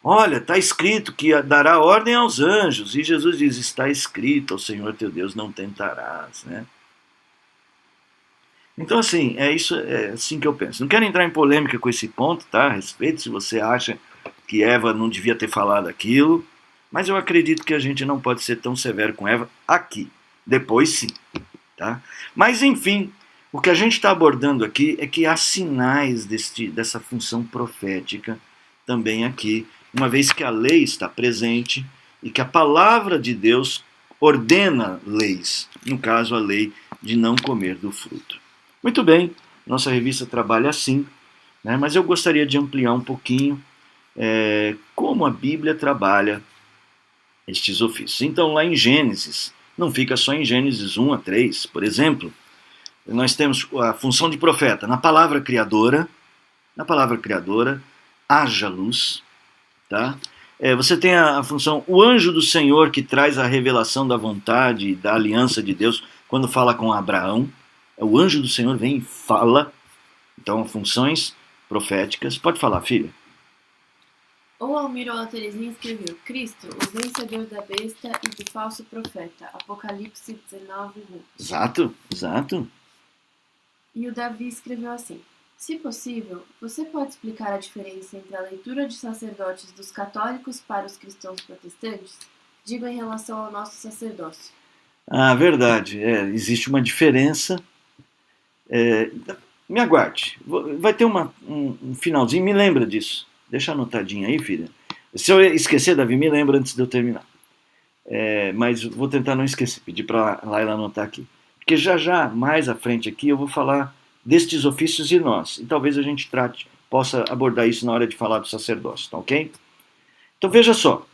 Olha, está escrito que dará ordem aos anjos, e Jesus diz: está escrito, ao Senhor teu Deus não tentarás, né? Então, assim, é assim que eu penso. Não quero entrar em polêmica com esse ponto, tá? Respeito se você acha que Eva não devia ter falado aquilo, mas eu acredito que a gente não pode ser tão severo com Eva aqui. Depois, sim, tá? Mas, enfim, o que a gente está abordando aqui é que há sinais dessa função profética também aqui, uma vez que a lei está presente e que a palavra de Deus ordena leis, no caso a lei de não comer do fruto. Muito bem, nossa revista trabalha assim, né? Mas eu gostaria de ampliar um pouquinho como a Bíblia trabalha estes ofícios. Então, lá em Gênesis, não fica só em Gênesis 1 a 3, por exemplo, nós temos a função de profeta. Na palavra criadora, haja luz, tá? Você tem a função, o anjo do Senhor, que traz a revelação da vontade, da aliança de Deus, quando fala com Abraão. O anjo do Senhor vem e fala. Então, funções proféticas. Pode falar, filha. O Almiro Terezinha escreveu: Cristo, o vencedor da besta e do falso profeta. Apocalipse 19:1. Exato. E o Davi escreveu assim: se possível, você pode explicar a diferença entre a leitura de sacerdotes dos católicos para os cristãos protestantes? Digo em relação ao nosso sacerdócio. Verdade. Existe uma diferença. Me aguarde. Vai ter um finalzinho. Me lembra disso. Deixa anotadinho aí, filha. Se eu esquecer, Davi, me lembra antes de eu terminar. Mas vou tentar não esquecer. Pedir para a Laila anotar aqui. Porque já, mais à frente aqui, eu vou falar destes ofícios e nós. E talvez a gente possa abordar isso na hora de falar do sacerdócio, tá ok? Então veja só.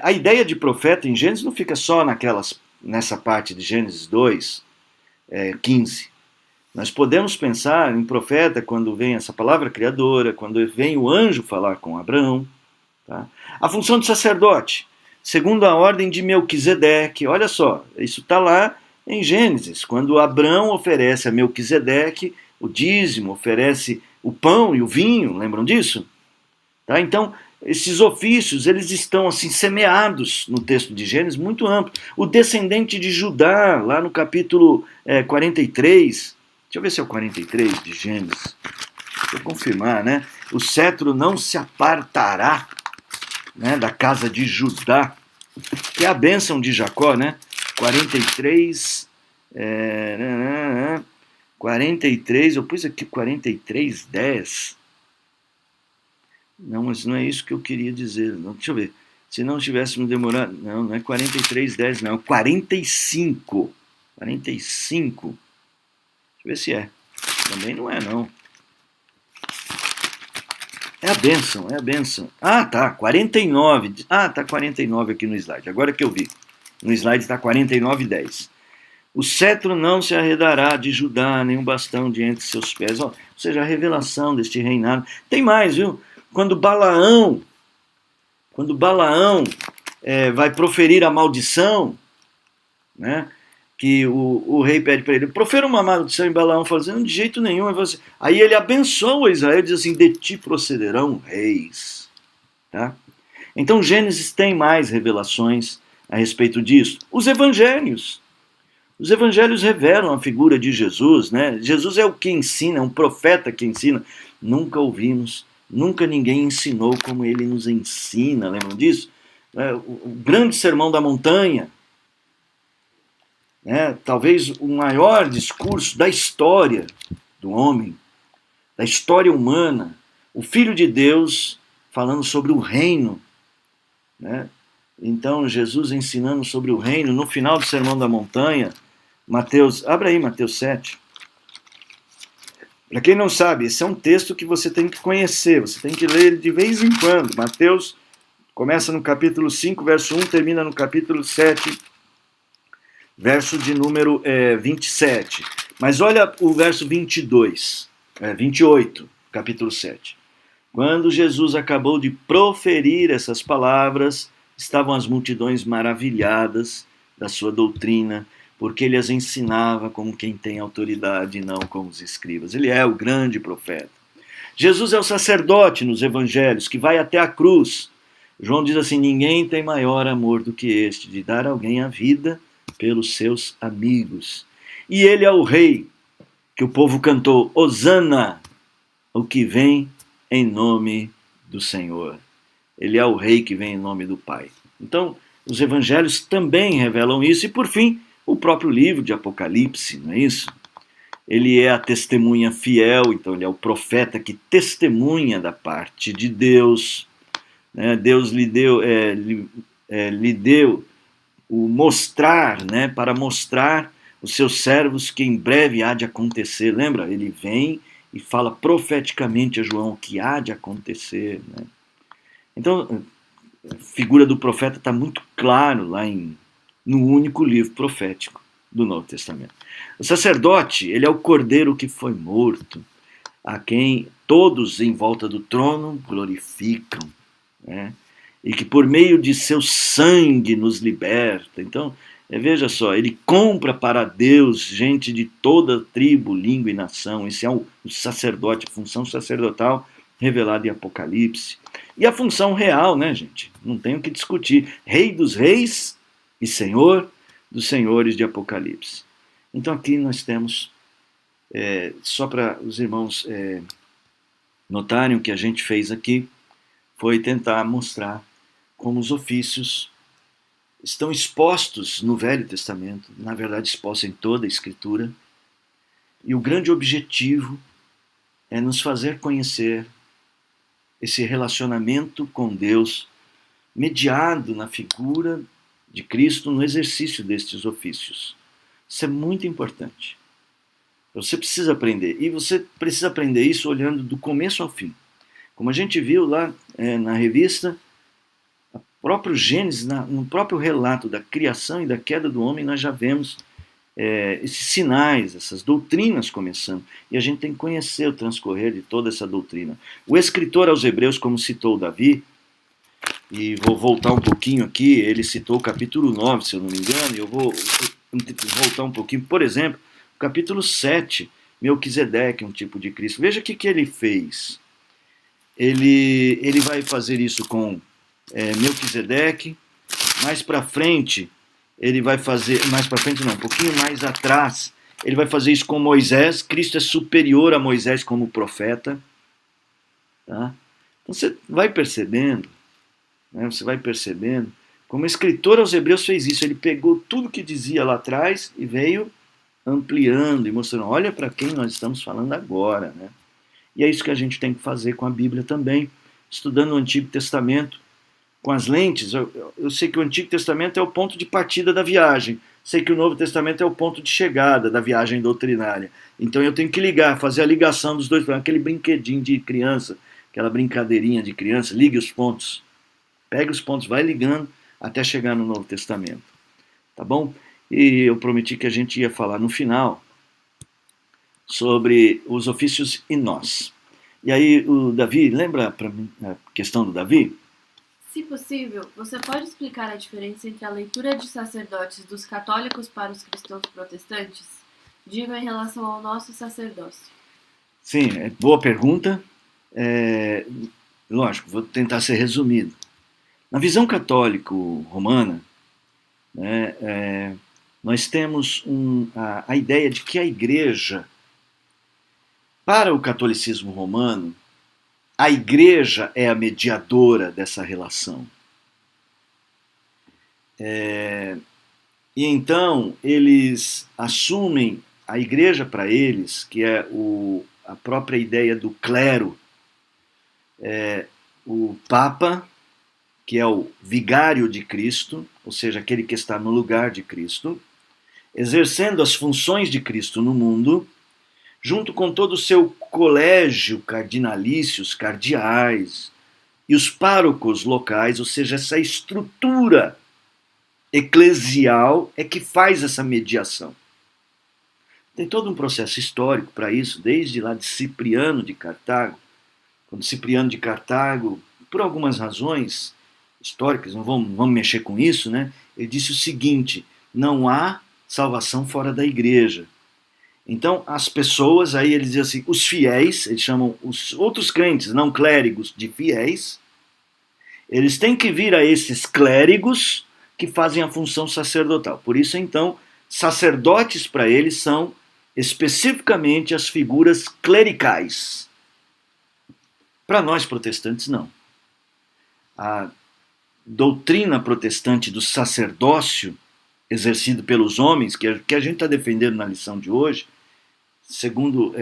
A ideia de profeta em Gênesis não fica só nessa parte de Gênesis 2, 15. Nós podemos pensar em profeta quando vem essa palavra criadora, quando vem o anjo falar com Abraão. Tá? A função de sacerdote. segundo a ordem de Melquisedeque. Olha só, isso está lá em Gênesis, quando Abrão oferece a Melquisedeque o dízimo, oferece o pão e o vinho, lembram disso? Tá? Então, esses ofícios, eles estão assim semeados no texto de Gênesis, muito amplo. O descendente de Judá, lá no capítulo 43, deixa eu ver se é o 43 de Gênesis, deixa eu confirmar, né? O cetro não se apartará, né, da casa de Judá, que é a bênção de Jacó, né? 43, 43, eu pus aqui 43, 10. Não, mas não é isso que eu queria dizer. Não, deixa eu ver. Se não tivéssemos demorado... Não, não é 43, 10, não. É 45. 45. Deixa eu ver se é. Também não é, não. É a bênção, é a bênção. Ah, tá, 49. Ah, tá 49 aqui no slide. Agora que eu vi. No slide está 49, 10. O cetro não se arredará de Judá, nem um bastão de entre seus pés. Ou seja, a revelação deste reinado. Tem mais, viu? Quando Balaão vai proferir a maldição, né, que o rei pede para ele, profere uma maldição, em Balaão fala assim, de jeito nenhum. Aí ele abençoa Israel e diz assim, de ti procederão reis. Tá? Então Gênesis tem mais revelações a respeito disso. Os evangelhos revelam a figura de Jesus, né? Jesus é o que ensina, é um profeta que ensina. Nunca ouvimos, nunca ninguém ensinou como ele nos ensina, lembram disso? O grande sermão da montanha, né? Talvez o maior discurso da história do homem, da história humana, o Filho de Deus falando sobre o reino, né? Então Jesus ensinando sobre o reino, no final do sermão da montanha, Mateus, abre aí Mateus 7. Para quem não sabe, esse é um texto que você tem que conhecer, você tem que ler ele de vez em quando. Mateus começa no capítulo 5, verso 1, termina no capítulo 7, verso de número 27. Mas olha o verso 28, capítulo 7. Quando Jesus acabou de proferir essas palavras, estavam as multidões maravilhadas da sua doutrina, porque ele as ensinava como quem tem autoridade e não como os escribas. Ele é o grande profeta. Jesus é o sacerdote nos evangelhos, que vai até a cruz. João diz assim, ninguém tem maior amor do que este, de dar a alguém a vida pelos seus amigos. E ele é o rei, que o povo cantou, Hosana, o que vem em nome do Senhor. Ele é o rei que vem em nome do Pai. Então, os evangelhos também revelam isso. E, por fim, o próprio livro de Apocalipse, não é isso? Ele é a testemunha fiel, então ele é o profeta que testemunha da parte de Deus. Né? Deus lhe deu o mostrar, né? Para mostrar os seus servos que em breve há de acontecer. Lembra? Ele vem e fala profeticamente a João o que há de acontecer. Né? Então, a figura do profeta está muito claro lá no único livro profético do Novo Testamento. O sacerdote, ele é o cordeiro que foi morto, a quem todos em volta do trono glorificam, né? E que por meio de seu sangue nos liberta. Então, veja só, ele compra para Deus gente de toda tribo, língua e nação. Esse é o sacerdote, a função sacerdotal revelada em Apocalipse. E a função real, né, gente? Não tem o que discutir. Rei dos reis e Senhor dos senhores de Apocalipse. Então aqui nós temos, só para os irmãos notarem o que a gente fez aqui, foi tentar mostrar como os ofícios estão expostos no Velho Testamento, na verdade expostos em toda a Escritura, e o grande objetivo é nos fazer conhecer esse relacionamento com Deus, mediado na figura de Cristo no exercício destes ofícios. Isso é muito importante. Você precisa aprender, e você precisa aprender isso olhando do começo ao fim. Como a gente viu lá na revista, o próprio Gênesis, no próprio relato da criação e da queda do homem, nós já vemos esses sinais, essas doutrinas começando. E a gente tem que conhecer o transcorrer de toda essa doutrina. O escritor aos Hebreus, como citou Davi, e vou voltar um pouquinho aqui, ele citou o capítulo 9, se eu não me engano, e eu vou voltar um pouquinho, por exemplo, o capítulo 7, Melquisedeque, um tipo de Cristo. Veja o que ele fez. Ele vai fazer isso com Melquisedeque, mais para frente, ele vai fazer, mais para frente não, um pouquinho mais atrás, ele vai fazer isso com Moisés. Cristo é superior a Moisés como profeta. Tá? Então você vai percebendo, né, como o escritor aos Hebreus fez isso. Ele pegou tudo que dizia lá atrás e veio ampliando e mostrando, olha para quem nós estamos falando agora. Né? E é isso que a gente tem que fazer com a Bíblia também, estudando o Antigo Testamento com as lentes. Eu sei que o Antigo Testamento é o ponto de partida da viagem, sei que o Novo Testamento é o ponto de chegada da viagem doutrinária. Então eu tenho que ligar, fazer a ligação dos dois, aquele brinquedinho de criança, aquela brincadeirinha de criança, ligue os pontos, pegue os pontos, vai ligando até chegar no Novo Testamento. Tá bom? E eu prometi que a gente ia falar no final sobre os ofícios e nós. E aí o Davi, lembra para mim a questão do Davi? Se possível, você pode explicar a diferença entre a leitura de sacerdotes dos católicos para os cristãos protestantes? Digo em relação ao nosso sacerdócio. Sim, boa pergunta. Lógico, vou tentar ser resumido. Na visão católico-romana, né, nós temos a ideia de que a Igreja, para o catolicismo romano, a Igreja é a mediadora dessa relação. E então eles assumem a Igreja para eles, que é a própria ideia do clero, o Papa, que é o vigário de Cristo, ou seja, aquele que está no lugar de Cristo, exercendo as funções de Cristo no mundo, junto com todo o seu colégio cardinalícios, cardeais, e os párocos locais, ou seja, essa estrutura eclesial é que faz essa mediação. Tem todo um processo histórico para isso, desde lá de Cipriano de Cartago, quando Cipriano de Cartago, por algumas razões históricas, não vamos mexer com isso, né? Ele disse o seguinte: não há salvação fora da Igreja. Então, as pessoas, aí ele diz assim, os fiéis, eles chamam os outros crentes, não clérigos, de fiéis, eles têm que vir a esses clérigos que fazem a função sacerdotal. Por isso, então, sacerdotes para eles são especificamente as figuras clericais. Para nós protestantes, não. A doutrina protestante do sacerdócio exercido pelos homens, que a gente está defendendo na lição de hoje, segundo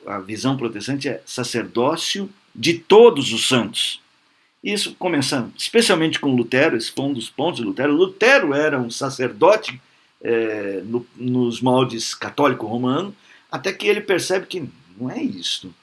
a visão protestante, é sacerdócio de todos os santos. Isso começando, especialmente com Lutero, esse foi um dos pontos de Lutero. Lutero era um sacerdote nos moldes católico-romano, até que ele percebe que não é isto.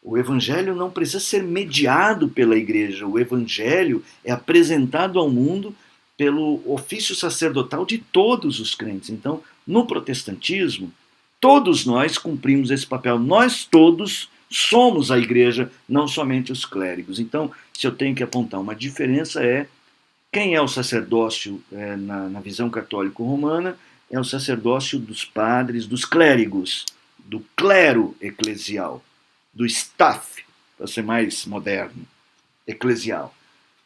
O evangelho não precisa ser mediado pela igreja, o evangelho é apresentado ao mundo pelo ofício sacerdotal de todos os crentes. Então, no protestantismo, todos nós cumprimos esse papel. Nós todos somos a igreja, não somente os clérigos. Então, se eu tenho que apontar uma diferença, quem é o sacerdócio na visão católico-romana? É o sacerdócio dos padres, dos clérigos, do clero eclesial, do staff, para ser mais moderno, eclesial.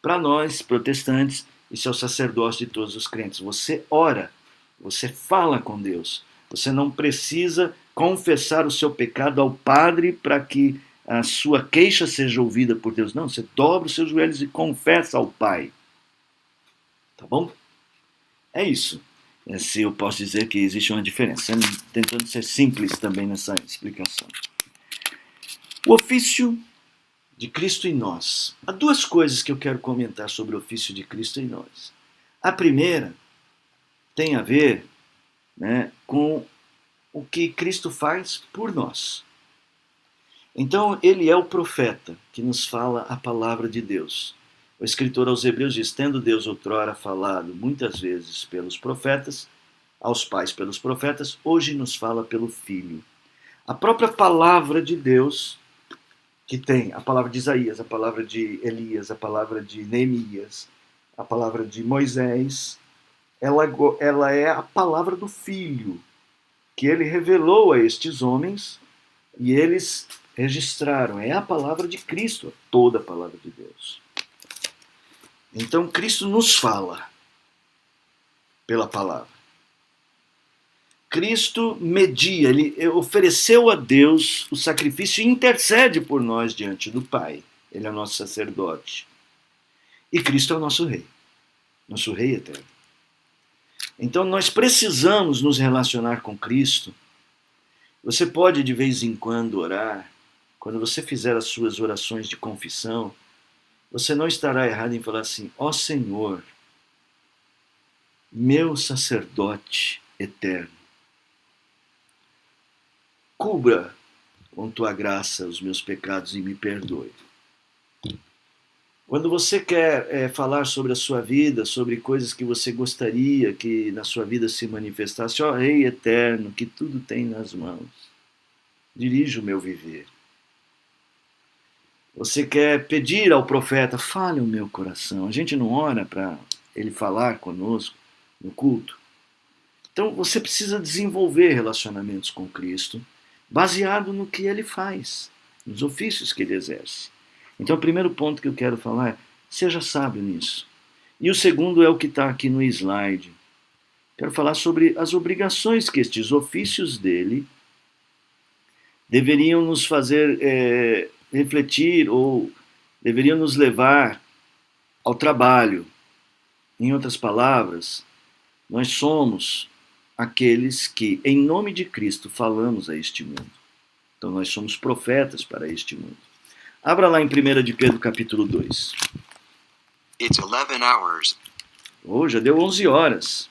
Para nós, protestantes, isso é o sacerdócio de todos os crentes. Você ora, você fala com Deus. Você não precisa confessar o seu pecado ao padre para que a sua queixa seja ouvida por Deus. Não, você dobra os seus joelhos e confessa ao Pai. Tá bom? É isso. Se eu posso dizer que existe uma diferença. Tentando ser simples também nessa explicação. O ofício de Cristo em nós. Há duas coisas que eu quero comentar sobre o ofício de Cristo em nós. A primeira tem a ver, né, com o que Cristo faz por nós. Então, ele é o profeta que nos fala a palavra de Deus. O escritor aos Hebreus diz: tendo Deus outrora falado muitas vezes pelos profetas, aos pais pelos profetas, hoje nos fala pelo Filho. A própria palavra de Deus que tem a palavra de Isaías, a palavra de Elias, a palavra de Neemias, a palavra de Moisés, ela é a palavra do Filho, que ele revelou a estes homens e eles registraram. É a palavra de Cristo, toda a palavra de Deus. Então Cristo nos fala pela palavra. Cristo media, ele ofereceu a Deus o sacrifício e intercede por nós diante do Pai. Ele é o nosso sacerdote. E Cristo é o nosso rei eterno. Então nós precisamos nos relacionar com Cristo. Você pode de vez em quando orar. Quando você fizer as suas orações de confissão, você não estará errado em falar assim: ó Senhor, meu sacerdote eterno, cubra com tua graça os meus pecados e me perdoe. Quando você quer falar sobre a sua vida, sobre coisas que você gostaria que na sua vida se manifestasse, ó Rei eterno, que tudo tem nas mãos, dirige o meu viver. Você quer pedir ao profeta, fale o meu coração. A gente não ora para ele falar conosco no culto. Então você precisa desenvolver relacionamentos com Cristo, baseado no que ele faz, nos ofícios que ele exerce. Então o primeiro ponto que eu quero falar é, seja sábio nisso. E o segundo é o que está aqui no slide. Quero falar sobre as obrigações que estes ofícios dele deveriam nos fazer refletir ou deveriam nos levar ao trabalho. Em outras palavras, nós somos aqueles que, em nome de Cristo, falamos a este mundo. Então nós somos profetas para este mundo. Abra lá em 1 de Pedro capítulo 2. It's 11 hours. Oh, já deu 11 horas.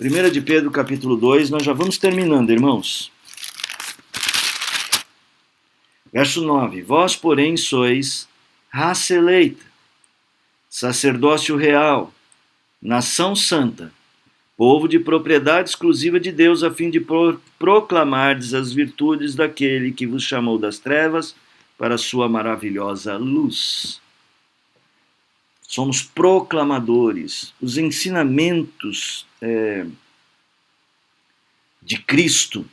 1 de Pedro capítulo 2, nós já vamos terminando, irmãos. Verso 9. Vós, porém, sois raça eleita, sacerdócio real, nação santa, povo de propriedade exclusiva de Deus, a fim de proclamardes as virtudes daquele que vos chamou das trevas para a sua maravilhosa luz. Somos proclamadores. Os ensinamentos de Cristo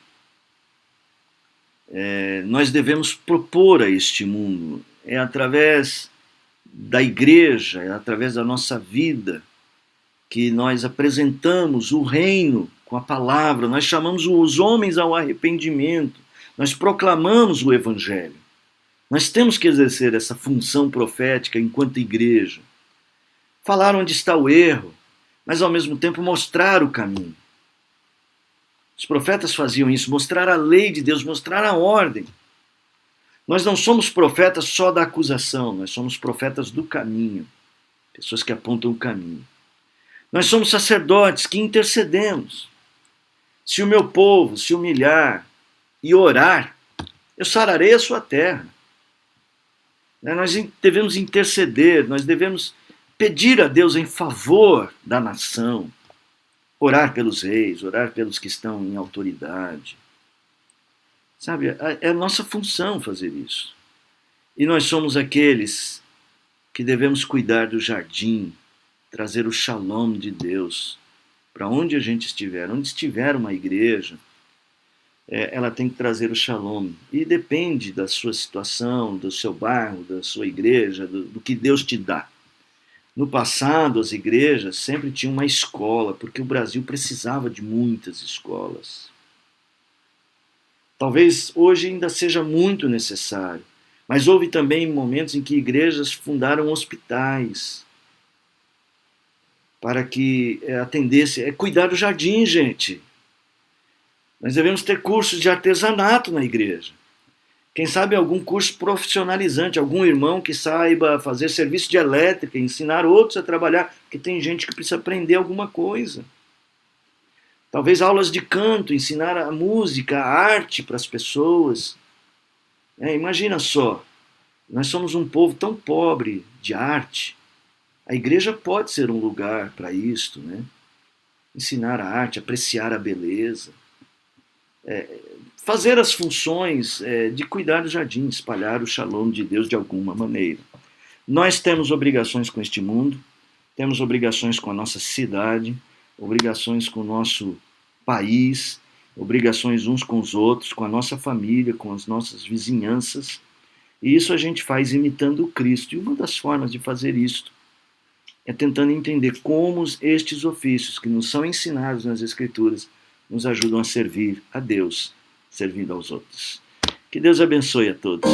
nós devemos propor a este mundo. É através da igreja, é através da nossa vida que nós apresentamos o reino com a palavra, nós chamamos os homens ao arrependimento, nós proclamamos o evangelho. Nós temos que exercer essa função profética enquanto igreja. Falar onde está o erro, mas ao mesmo tempo mostrar o caminho. Os profetas faziam isso, mostrar a lei de Deus, mostrar a ordem. Nós não somos profetas só da acusação, nós somos profetas do caminho. Pessoas que apontam o caminho. Nós somos sacerdotes que intercedemos. Se o meu povo se humilhar e orar, eu sararei a sua terra. Nós devemos interceder, nós devemos pedir a Deus em favor da nação. Orar pelos reis, orar pelos que estão em autoridade. Sabe, é a nossa função fazer isso. E nós somos aqueles que devemos cuidar do jardim, trazer o shalom de Deus para onde a gente estiver. Onde estiver uma igreja, ela tem que trazer o shalom. E depende da sua situação, do seu bairro, da sua igreja, do que Deus te dá. No passado, as igrejas sempre tinham uma escola, porque o Brasil precisava de muitas escolas. Talvez hoje ainda seja muito necessário, mas houve também momentos em que igrejas fundaram hospitais para que atendesse, cuidar do jardim, gente. Nós devemos ter cursos de artesanato na igreja. Quem sabe algum curso profissionalizante, algum irmão que saiba fazer serviço de elétrica, ensinar outros a trabalhar, porque tem gente que precisa aprender alguma coisa. Talvez aulas de canto, ensinar a música, a arte para as pessoas. Imagina só, nós somos um povo tão pobre de arte. A igreja pode ser um lugar para isto, né? Ensinar a arte, apreciar a beleza. fazer as funções de cuidar do jardim, espalhar o shalom de Deus de alguma maneira. Nós temos obrigações com este mundo, temos obrigações com a nossa cidade, obrigações com o nosso país, obrigações uns com os outros, com a nossa família, com as nossas vizinhanças. E isso a gente faz imitando o Cristo. E uma das formas de fazer isso é tentando entender como estes ofícios que nos são ensinados nas Escrituras nos ajudam a servir a Deus, servindo aos outros. Que Deus abençoe a todos.